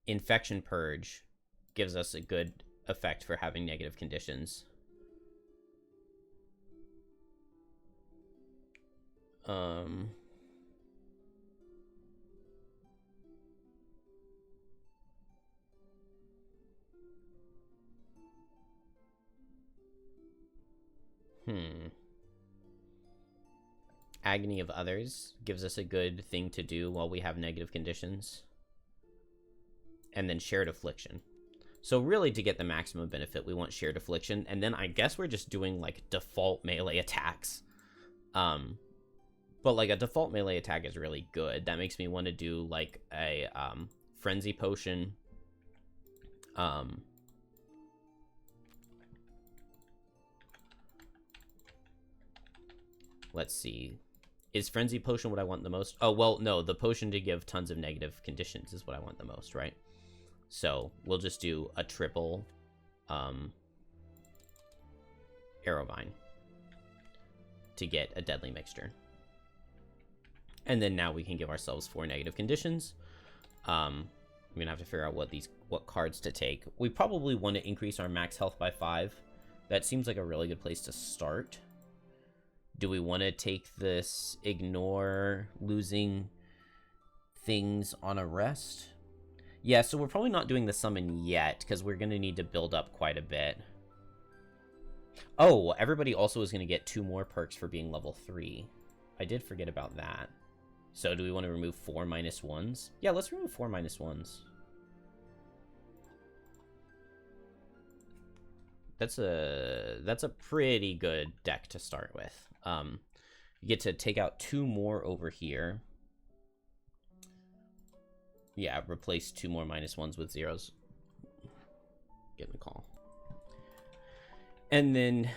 Infection Purge gives us a good effect for having negative conditions. Um, Agony of Others gives us a good thing to do while we have negative conditions. And then Shared Affliction. So really, to get the maximum benefit, we want Shared Affliction. And then I guess we're just doing, like, default melee attacks. But, like, a default melee attack is really good. That makes me want to do, like, a Frenzy Potion. Let's see. Is Frenzy Potion what I want the most? Oh, well, no. The potion to give tons of negative conditions is what I want the most, right? So we'll just do a triple Arrowvine to get a deadly mixture. And then now we can give ourselves 4 negative conditions. I'm gonna have to figure out what cards to take. We probably want to increase our max health by 5. That seems like a really good place to start. Do we want to take this ignore losing things on a rest? Yeah, so we're probably not doing the summon yet, because we're going to need to build up quite a bit. Oh, everybody also is going to get 2 more perks for being level 3. I did forget about that. So do we want to remove 4 -1s? Yeah, let's remove 4 -1s. That's a pretty good deck to start with. You get to take out 2 more over here. Yeah, replace 2 more -1s with 0s. Getting a call. And then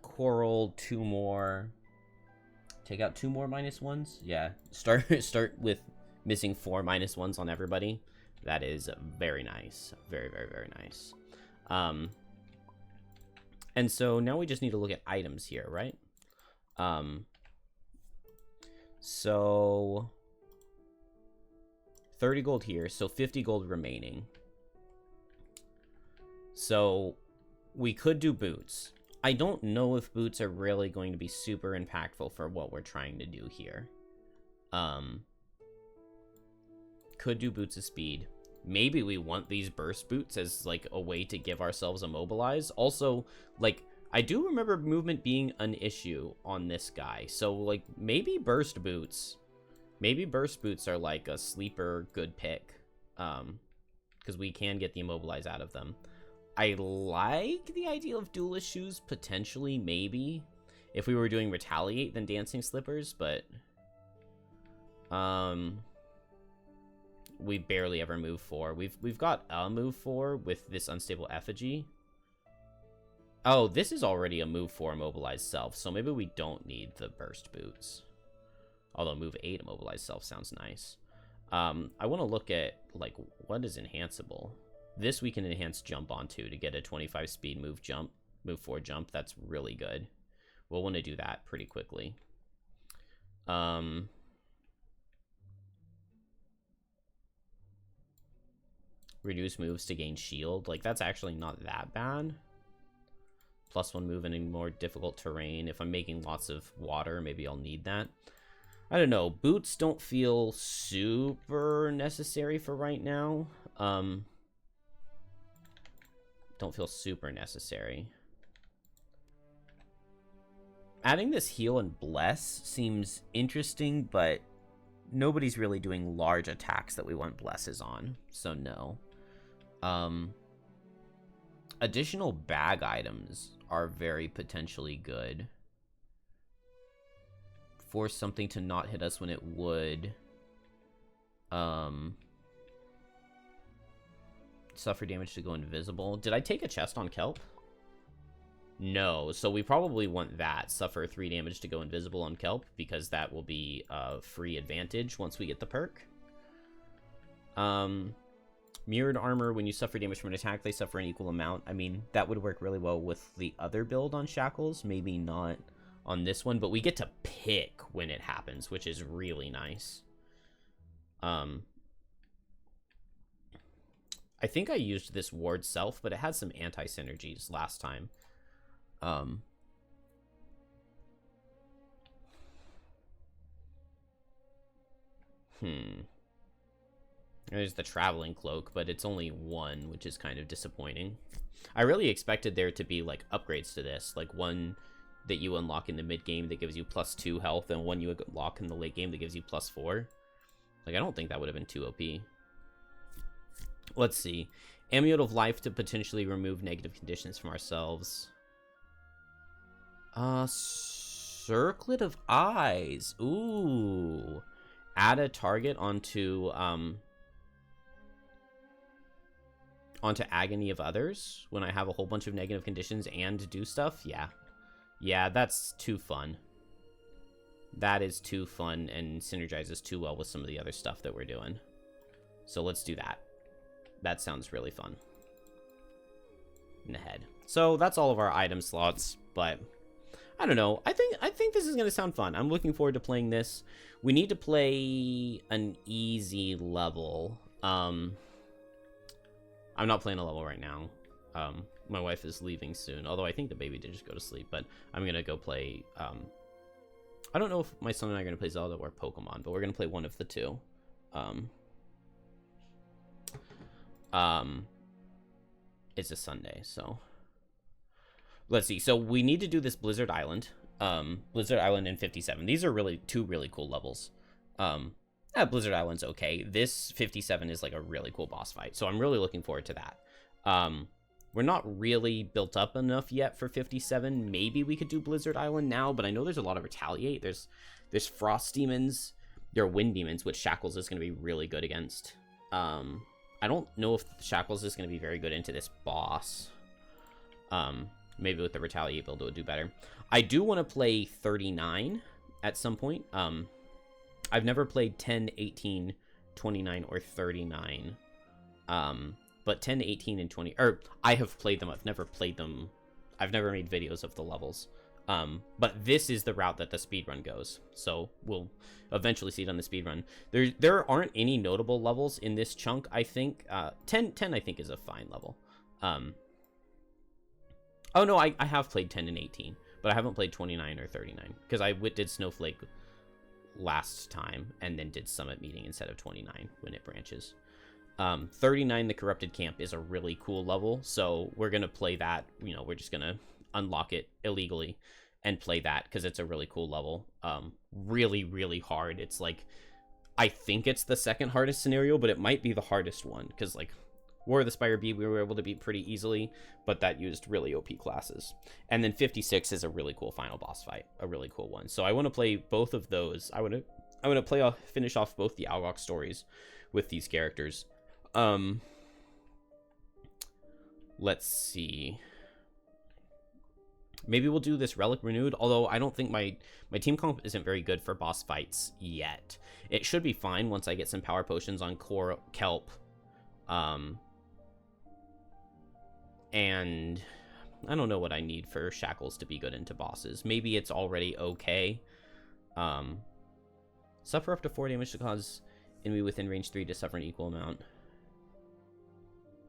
Coral 2 more. Take out 2 more -1s. Yeah, start with missing 4 -1s on everybody. That is very nice. Very, very, very nice. And so now we just need to look at items here, right? So 30 gold here, so 50 gold remaining. So we could do boots. I don't know if boots are really going to be super impactful for what we're trying to do here. Could do boots of speed. Maybe we want these burst boots as, like, a way to give ourselves immobilize. Also, like, I do remember movement being an issue on this guy. So, like, maybe burst boots. Maybe burst boots are, like, a sleeper good pick. Because we can get the immobilize out of them. I like the idea of duelist shoes, potentially, maybe. If we were doing retaliate, then dancing slippers, but... we barely ever move 4. We've got a move 4 with this unstable effigy. Oh, this is already a move 4 immobilized self, so maybe we don't need the burst boots. Although move 8 immobilized self sounds nice. I want to look at, like, what is enhanceable. This we can enhance jump onto to get a 25 speed move 4 jump. That's really good. We'll want to do that pretty quickly. Reduce moves to gain shield. Like, that's actually not that bad. +1 move in a more difficult terrain. If I'm making lots of water, maybe I'll need that. I don't know. Boots don't feel super necessary for right now. Don't feel super necessary. Adding this heal and bless seems interesting, but nobody's really doing large attacks that we want blesses on, so no. Additional bag items are very potentially good. Force something to not hit us when it would. Suffer damage to go invisible. Did I take a chest on Kelp? No, so we probably want that. Suffer 3 damage to go invisible on Kelp, because that will be a free advantage once we get the perk. Mirrored armor, when you suffer damage from an attack, they suffer an equal amount. I mean, that would work really well with the other build on Shackles. Maybe not on this one, but we get to pick when it happens, which is really nice. I think I used this ward self, but it had some anti-synergies last time. There's the traveling cloak, but it's only one, which is kind of disappointing. I really expected there to be, like, upgrades to this. Like, one that you unlock in the mid-game that gives you +2 health, and one you unlock in the late game that gives you +4. Like, I don't think that would have been too OP. Let's see. Amulet of Life to potentially remove negative conditions from ourselves. Circlet of Eyes. Ooh. Add a target onto Agony of Others when I have a whole bunch of negative conditions and do stuff. Yeah, that's too fun. That is too fun and synergizes too well with some of the other stuff that we're doing. So let's do that. That sounds really fun. In the head. So that's all of our item slots, but I don't know. I think this is going to sound fun. I'm looking forward to playing this. We need to play an easy level. I'm not playing a level right now. My wife is leaving soon, although I think the baby did just go to sleep, but I'm going to go play... I don't know if my son and I are going to play Zelda or Pokemon, but we're going to play one of the two. It's a Sunday, so... Let's see. So we need to do this Blizzard Island. Blizzard Island and 57. These are two really cool levels. Blizzard Island's okay. This 57 is like a really cool boss fight, so I'm really looking forward to that. We're not really built up enough yet for 57. Maybe we could do Blizzard Island now, but I know there's a lot of Retaliate. There's Frost Demons. There are Wind Demons, which Shackles is going to be really good against. I don't know if Shackles is going to be very good into this boss. Maybe with the Retaliate build it would do better. I do want to play 39 at some point. I've never played 10, 18, 29, or 39. But 10, 18, and 20... Or, I have played them. I've never played them. I've never made videos of the levels. But this is the route that the speedrun goes. So, we'll eventually see it on the speedrun. There aren't any notable levels in this chunk, I think. 10, I think, is a fine level. Oh, no, I have played 10 and 18. But I haven't played 29 or 39. Because I did Snowflake last time. And then did Summit Meeting instead of 29 when it branches. 39, the Corrupted Camp, is a really cool level. So we're going to play that. You know, we're just going to unlock it illegally and play that because it's a really cool level. Really, really hard. It's like, I think it's the second hardest scenario, but it might be the hardest one because, like, War of the Spire B, we were able to beat pretty easily, but that used really OP classes. And then 56 is a really cool final boss fight, a really cool one. So I want to play both of those. I want to finish off both the Algok stories with these characters. Let's see. Maybe we'll do this Relic Renewed, although I don't think my team comp isn't very good for boss fights yet. It should be fine once I get some power potions on Kelp. And I don't know what I need for Shackles to be good into bosses. Maybe it's already okay. Suffer up to 4 damage to cause enemy within range 3 to suffer an equal amount.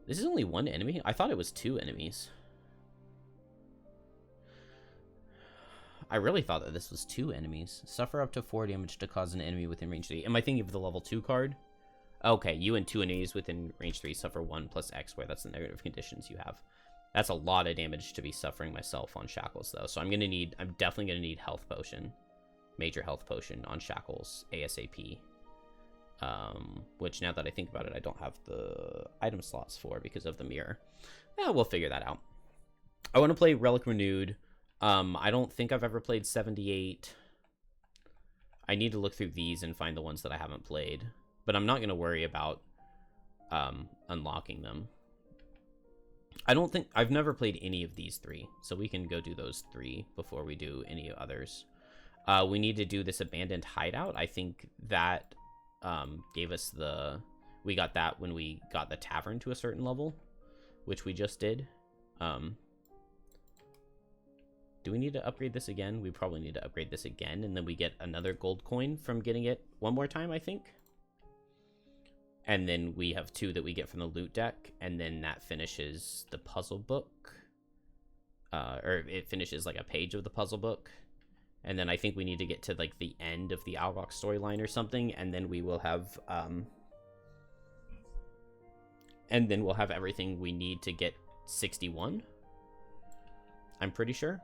This is only one enemy? I thought it was 2 enemies. I really thought that this was 2 enemies. Suffer up to 4 damage to cause an enemy within range 3. Am I thinking of the level 2 card? Okay, you and 2 enemies within range 3 suffer 1 plus X, where that's the negative conditions you have. That's a lot of damage to be suffering myself on Shackles, though. So I'm definitely gonna need health potion. Major health potion on Shackles ASAP. Which, now that I think about it, I don't have the item slots for because of the mirror. Yeah, we'll figure that out. I want to play Relic Renewed. I don't think I've ever played 78. I need to look through these and find the ones that I haven't played. But I'm not going to worry about unlocking them. I've never played any of these 3. So we can go do those 3 before we do any others. We need to do this Abandoned Hideout. I think that... gave us we got that when we got the tavern to a certain level, which we just did. Do we need to upgrade this again? We probably need to upgrade this again, and then we get another gold coin from getting it one more time, I think. And then we have 2 that we get from the loot deck, and then that finishes the puzzle book. Or it finishes like a page of the puzzle book. And then I think we need to get to like the end of the Algox storyline or something, and then we will have everything we need to get 61. I'm pretty sure.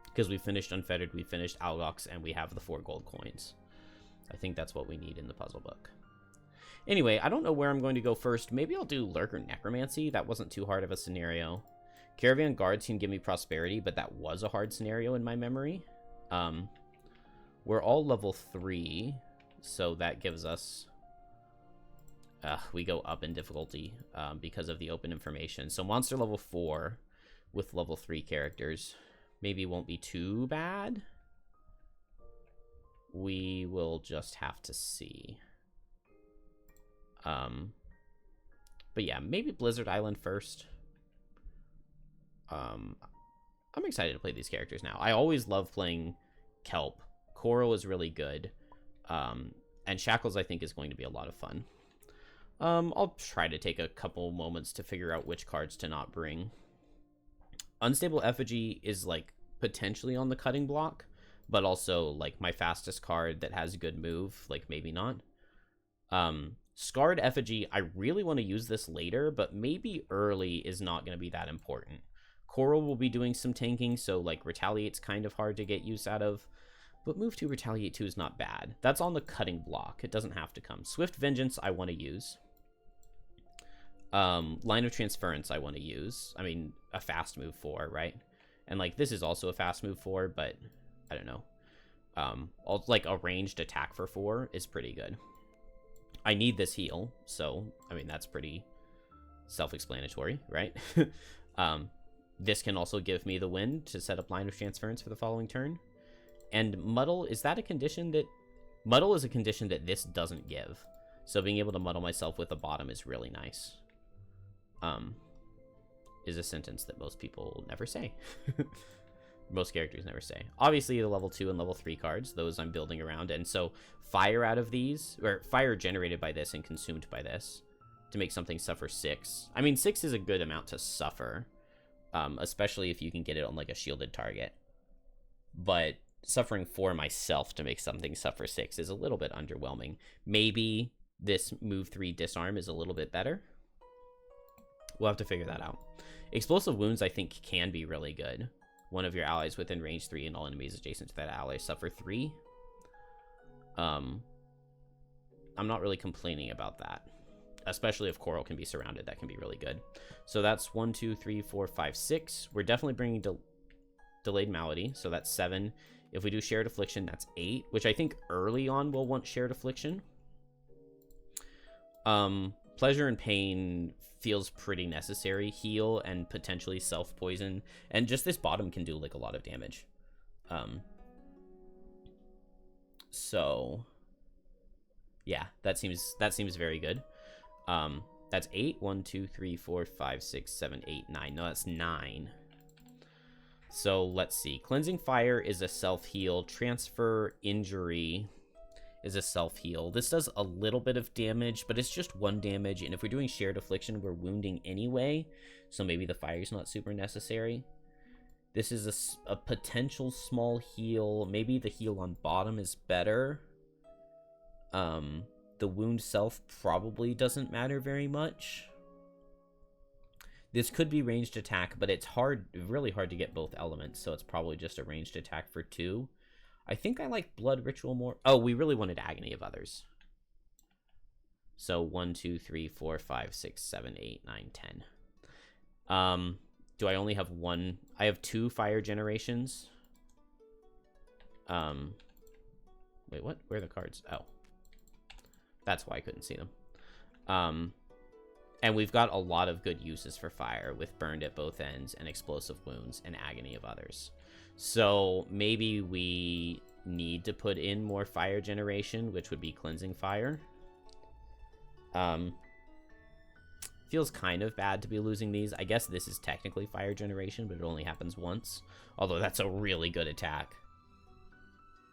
Because we finished Unfettered, we finished Algox, and we have the 4 gold coins. I think that's what we need in the puzzle book. Anyway, I don't know where I'm going to go first. Maybe I'll do Lurker Necromancy. That wasn't too hard of a scenario. Caravan Guards can give me Prosperity, but that was a hard scenario in my memory. We're all level 3, so that gives us... we go up in difficulty because of the open information. So monster level 4 with level 3 characters maybe won't be too bad. We will just have to see. But yeah, maybe Blizzard Island first. I'm excited to play these characters now. I always love playing Kelp. Coral is really good. And Shackles, I think, is going to be a lot of fun. I'll try to take a couple moments to figure out which cards to not bring. Unstable Effigy is, like, potentially on the cutting block, but also, like, my fastest card that has a good move, like, maybe not. Scarred Effigy, I really want to use this later, but maybe early is not going to be that important. Coral will be doing some tanking, so, like, Retaliate's kind of hard to get use out of. But move 2, Retaliate 2 is not bad. That's on the cutting block. It doesn't have to come. Swift Vengeance, I want to use. Line of Transference, I want to use. I mean, a fast move 4, right? And, like, this is also a fast move 4, but I don't know. Like, a ranged attack for 4 is pretty good. I need this heal, so, I mean, that's pretty self-explanatory, right? This can also give me the win to set up Line of Transference for the following turn. And Muddle, is that a condition that... Muddle is a condition that this doesn't give. So being able to muddle myself with the bottom is really nice. Is a sentence that most people never say. Most characters never say. Obviously, the level 2 and level 3 cards, those I'm building around. And so fire out of these, or fire generated by this and consumed by this to make something suffer 6. I mean, 6 is a good amount to suffer, especially if you can get it on like a shielded target. But suffering 4 myself to make something suffer 6 is a little bit underwhelming. Maybe this move 3 disarm is a little bit better. We'll have to figure that out. Explosive Wounds, I think, can be really good. One of your allies within range 3 and all enemies adjacent to that ally suffer 3. I'm not really complaining about that. Especially if Coral can be surrounded. That can be really good. So that's 1, 2, 3, 4, 5, 6. We're definitely bringing Delayed Malady. So that's 7. If we do Shared Affliction, that's 8. Which I think early on we'll want Shared Affliction. Pleasure and Pain feels pretty necessary. Heal and potentially self-poison. And just this bottom can do like a lot of damage. So yeah, that seems very good. That's 8. 1, 2, 3, 4, 5, 6, 7, 8, 9. No, that's 9. So let's see. Cleansing Fire is a self-heal. Transfer Injury is a self-heal. This does a little bit of damage, but it's just 1 damage, and if we're doing Shared Affliction, we're wounding anyway, so maybe the fire's not super necessary. This is a potential small heal. Maybe the heal on bottom is better. The wound self probably doesn't matter very much. This could be ranged attack, but it's really hard to get both elements, so it's probably just a ranged attack for 2. I think I like Blood Ritual more. Oh, we really wanted Agony of Others. So 1, 2, 3, 4, 5, 6, 7, 8, 9, 10. Do I only have 1? I have 2 fire generations. Wait, what? Where are the cards? Oh. That's why I couldn't see them. And we've got a lot of good uses for fire with Burned at Both Ends and Explosive Wounds and Agony of Others. So maybe we need to put in more fire generation, which would be Cleansing Fire. Feels kind of bad to be losing these. I guess this is technically fire generation, but it only happens once. Although that's a really good attack.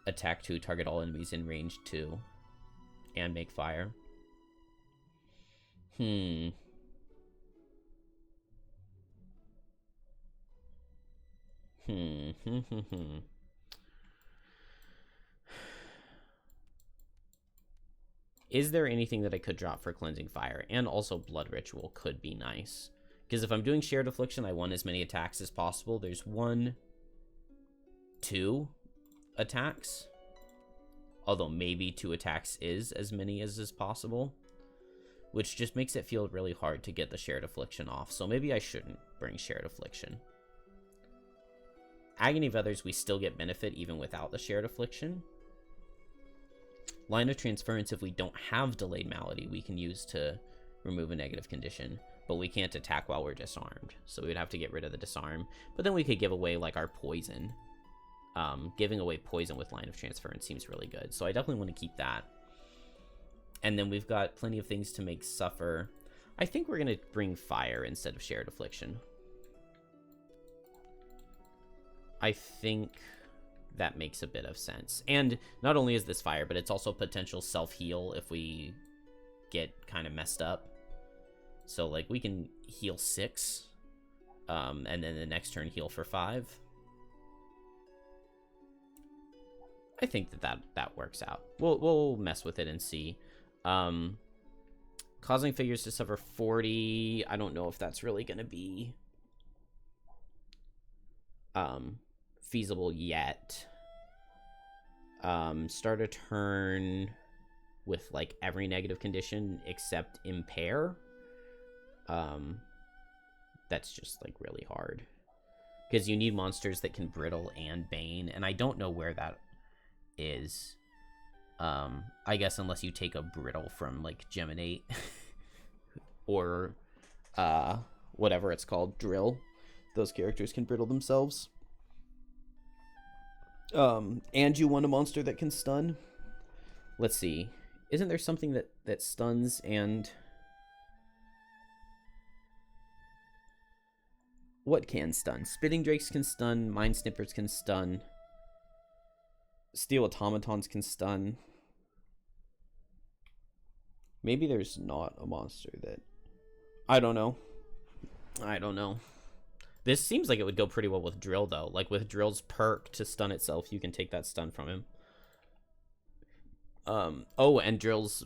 Attack 2, target all enemies in range 2. And make fire. Is there anything that I could drop for Cleansing Fire? And also Blood Ritual could be nice. Because if I'm doing Shared Affliction, I want as many attacks as possible. There's 1, 2 attacks. Although maybe 2 attacks is as many as is possible. Which just makes it feel really hard to get the Shared Affliction off. So maybe I shouldn't bring Shared Affliction. Agony of Others, we still get benefit even without the Shared Affliction. Line of Transference, if we don't have Delayed Malady, we can use to remove a negative condition. But we can't attack while we're disarmed. So we'd have to get rid of the disarm. But then we could give away, like, our poison. Giving away poison with Line of Transference seems really good. So I definitely want to keep that. And then we've got plenty of things to make Suffer. I think we're going to bring Fire instead of Shared Affliction. I think that makes a bit of sense. And not only is this Fire, but it's also potential self-heal if we get kind of messed up. So, like, we can heal 6, and then the next turn heal for 5. I think that works out. We'll mess with it and see. Causing figures to suffer 40. I don't know if that's really going to be feasible yet. Start a turn with, like, every negative condition except Impair. That's just, like, really hard. Because you need monsters that can Brittle and Bane, and I don't know where that is. I guess unless you take a Brittle from, like, Geminate. Or, whatever it's called, Drill. Those characters can Brittle themselves. And you want a monster that can stun? Let's see. Isn't there something that stuns and... What can stun? Spitting Drakes can stun. Mind Snippers can stun. Steel Automatons can stun. Maybe there's not a monster that... I don't know. This seems like it would go pretty well with Drill, though. Like, with Drill's perk to stun itself, you can take that stun from him. Oh, and Drill's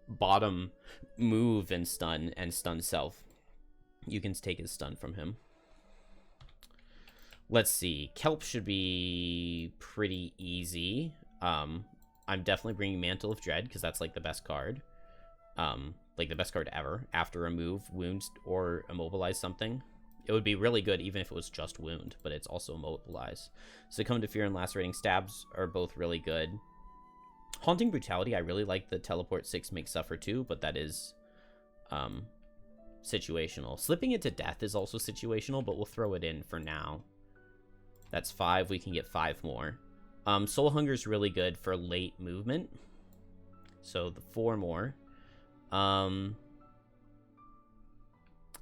bottom move and stun self. You can take his stun from him. Let's see. Kelp should be pretty easy. I'm definitely bringing Mantle of Dread, because that's, like, the best card. Like, the best card ever. After remove, wound, or immobilize something. It would be really good even if it was just wound, but it's also immobilize. Succumb to Fear and Lacerating Stabs are both really good. Haunting Brutality, I really like the Teleport 6 make Suffer too, but that is situational. Slipping Into Death is also situational, but we'll throw it in for now. That's 5. We can get 5 more. Soul Hunger is really good for late movement. So the 4 more.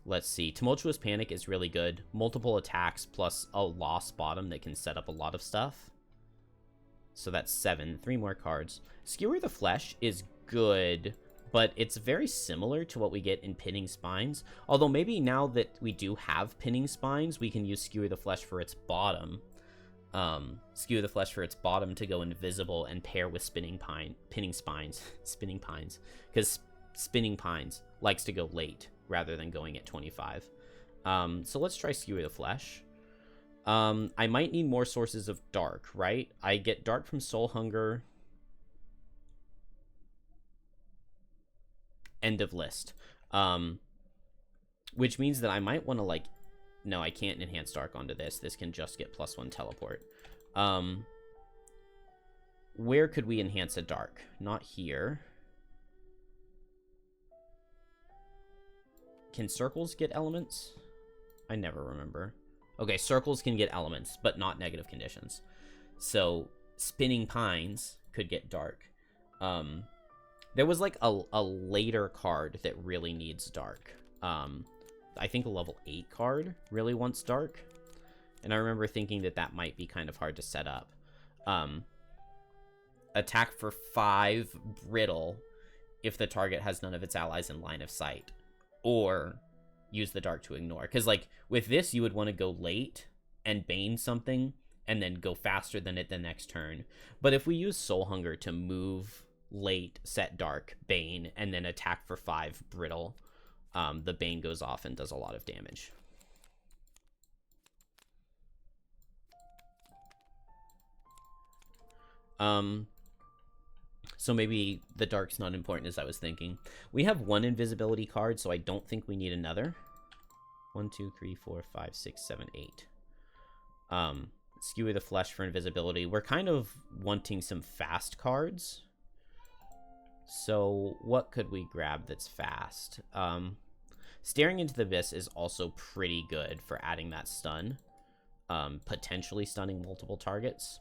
Let's see. Tumultuous Panic is really good. Multiple attacks plus a lost bottom that can set up a lot of stuff. So that's 7. 3 more cards. Skewer the Flesh is good, but it's very similar to what we get in Pinning Spines. Although maybe now that we do have Pinning Spines, we can use Skewer the Flesh for its bottom. Skewer the Flesh for its bottom to go invisible and pair with Pinning Spines. Spinning Pines. Because Spinning Pines likes to go late rather than going at 25. So let's try Skewer the Flesh. I might need more sources of dark, right? I get dark from Soul Hunger. End of list. Which means that I might want to, like... No, I can't enhance dark onto this. This can just get +1 teleport. Where could we enhance a dark? Not here. Can circles get elements? I never remember. Okay, circles can get elements, but not negative conditions. So, Spinning Pines could get dark. There was, like, a later card that really needs dark. I think a level 8 card really wants dark. And I remember thinking that might be kind of hard to set up. Attack for 5, Brittle, if the target has none of its allies in line of sight. Or use the dark to ignore. Because, like, with this, you would want to go late and Bane something, and then go faster than it the next turn. But if we use Soul Hunger to move late, set dark, Bane, and then attack for 5, brittle. The Bane goes off and does a lot of damage. So maybe the dark's not important as I was thinking. We have 1 invisibility card, so I don't think we need another. 1, 2, 3, 4, 5, 6, 7, 8. Skewer the Flesh for invisibility. We're kind of wanting some fast cards. So what could we grab that's fast? Staring into the Abyss is also pretty good for adding that stun. Potentially stunning multiple targets.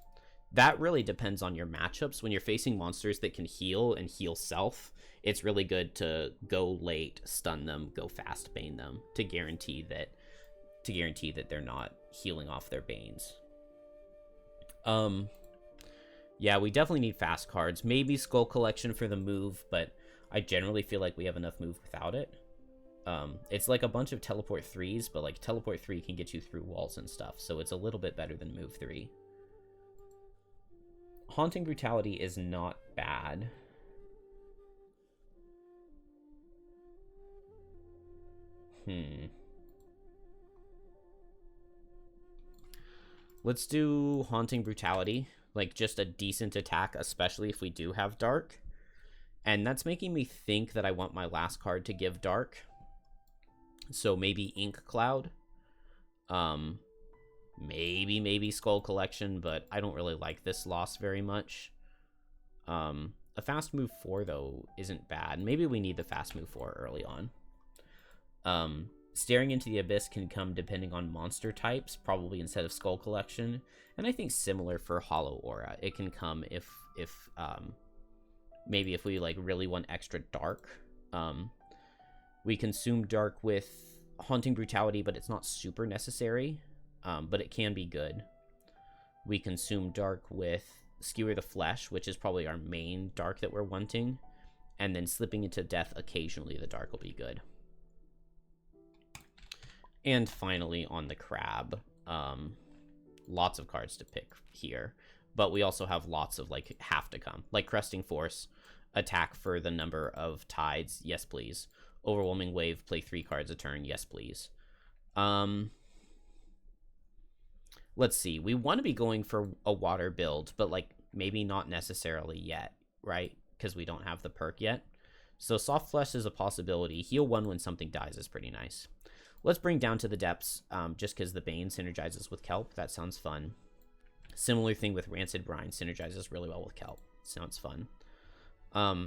That really depends on your matchups. When you're facing monsters that can heal and heal self, it's really good to go late, stun them, go fast, bane them to guarantee that they're not healing off their banes. Yeah, we definitely need fast cards. Maybe Skull Collection for the move, but I generally feel like we have enough move without it. It's like a bunch of teleport 3s, but like teleport 3 can get you through walls and stuff, so it's a little bit better than move 3. Haunting Brutality is not bad. Let's do Haunting Brutality. Like, just a decent attack, especially if we do have Dark. And that's making me think that I want my last card to give Dark. So maybe Ink Cloud. Maybe Skull Collection, but I don't really like this loss very much. A fast move 4, though, isn't bad. Maybe we need the fast move 4 early on. Staring into the Abyss can come depending on monster types, probably instead of Skull Collection. And I think similar for Hollow Aura. It can come if maybe if we like really want extra Dark. We consume Dark with Haunting Brutality, but it's not super necessary. But it can be good. We consume Dark with Skewer the Flesh, which is probably our main Dark that we're wanting. And then slipping into Death occasionally, the Dark will be good. And finally, on the Crab, lots of cards to pick here. But we also have lots of, like, have to come. Like Cresting Force, attack for the number of tides, yes please. Overwhelming Wave, play 3 cards a turn, yes please. Let's see, we want to be going for a water build, but like maybe not necessarily yet, right? Because we don't have the perk yet. So Soft Flesh is a possibility. Heal 1 when something dies is pretty nice. Let's bring Down to the Depths, just because the Bane synergizes with Kelp. That sounds fun. Similar thing with Rancid Brine, synergizes really well with Kelp. Sounds fun.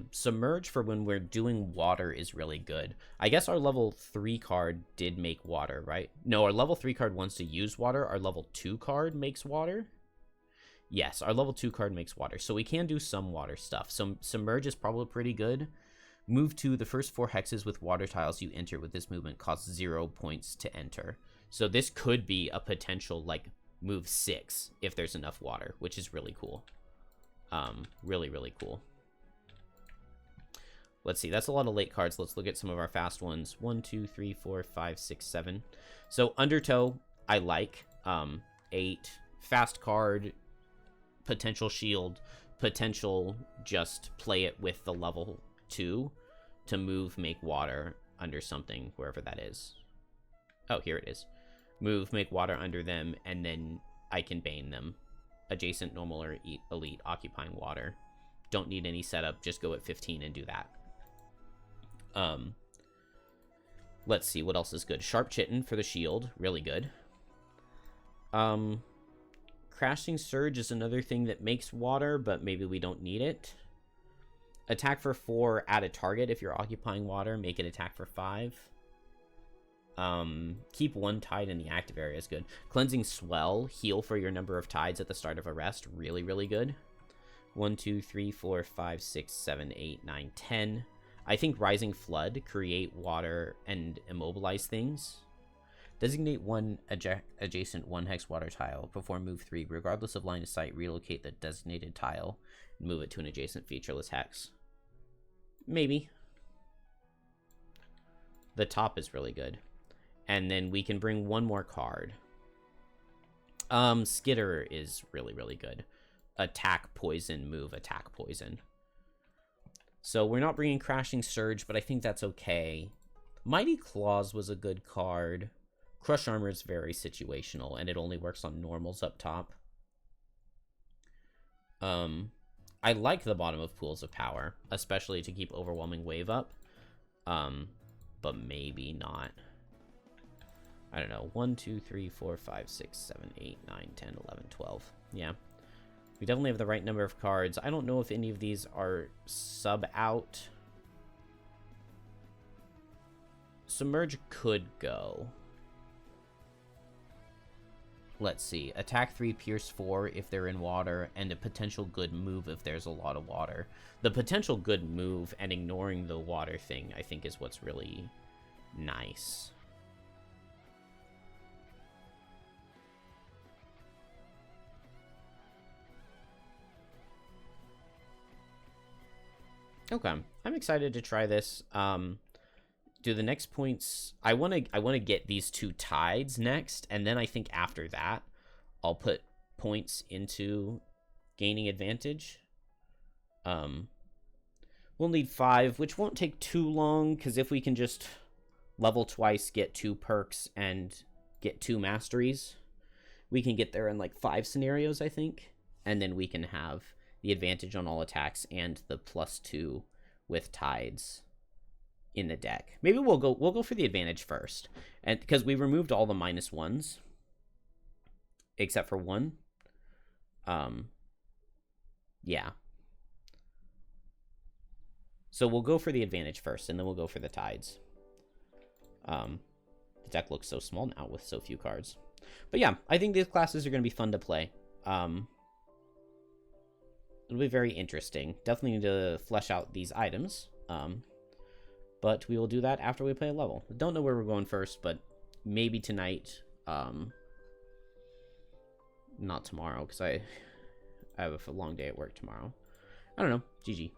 Submerge for when we're doing water is really good. I guess our level 3 card did make water, right? No, our level 3 card wants to use water. Our level 2 card makes water. Yes, our level 2 card makes water. So we can do some water stuff. So Submerge is probably pretty good. Move 2, the first 4 hexes with water tiles you enter with this movement cost 0 points to enter. So this could be a potential, like, move 6 if there's enough water, which is really cool. Really, really cool. Let's see, that's a lot of late cards. Let's look at some of our fast ones. 1, 2, 3, 4, 5, 6, 7. So Undertow, I like. 8, fast card, potential shield, potential just play it with the level 2 to move, make water under something, wherever that is. Oh, here it is. Move, make water under them, and then I can bane them. Adjacent, normal, or elite, occupying water. Don't need any setup, just go at 15 and do that. Let's see, what else is good? Sharp Chitin for the shield, really good. Crashing Surge is another thing that makes water, but maybe we don't need it. Attack for 4 at a target if you're occupying water, make it attack for 5. Keep 1 tide in the active area is good. Cleansing Swell, heal for your number of tides at the start of a rest, really, really good. 1, 2, 3, 4, 5, 6, 7, 8, 9, 10. I think Rising Flood, create water and immobilize things. Designate 1 adjacent 1 hex water tile before move 3. Regardless of line of sight, relocate the designated tile and move it to an adjacent featureless hex. Maybe. The top is really good. And then we can bring 1 more card. Skitter is really, really good. Attack poison, move, attack poison. So we're not bringing Crashing Surge, but I think that's okay. Mighty Claws was a good card. Crush Armor is very situational, and it only works on normals up top. I like the bottom of Pools of Power, especially to keep Overwhelming Wave up. But maybe not. I don't know. 1, 2, 3, 4, 5, 6, 7, 8, 9, 10, 11, 12. Yeah. We definitely have the right number of cards. I don't know if any of these are sub-out. Submerge could go. Let's see. Attack 3, Pierce 4 if they're in water, and a potential good move if there's a lot of water. The potential good move and ignoring the water thing, I think, is what's really nice. Okay, I'm excited to try this. Do the next points... I want to get these 2 tides next, and then I think after that, I'll put points into gaining advantage. We'll need 5, which won't take too long, because if we can just level twice, get 2 perks, and get 2 masteries, we can get there in like 5 scenarios, I think. And then we can have the advantage on all attacks and the +2 with tides in the deck. Maybe we'll go for the advantage first, and because we removed all the -1s except for 1. Yeah. So we'll go for the advantage first, and then we'll go for the tides. The deck looks so small now with so few cards. But yeah, I think these classes are going to be fun to play. It'll be very interesting. Definitely need to flesh out these items. But we will do that after we play a level. Don't know where we're going first, but maybe tonight. Not tomorrow, because I have a long day at work tomorrow. I don't know. GG.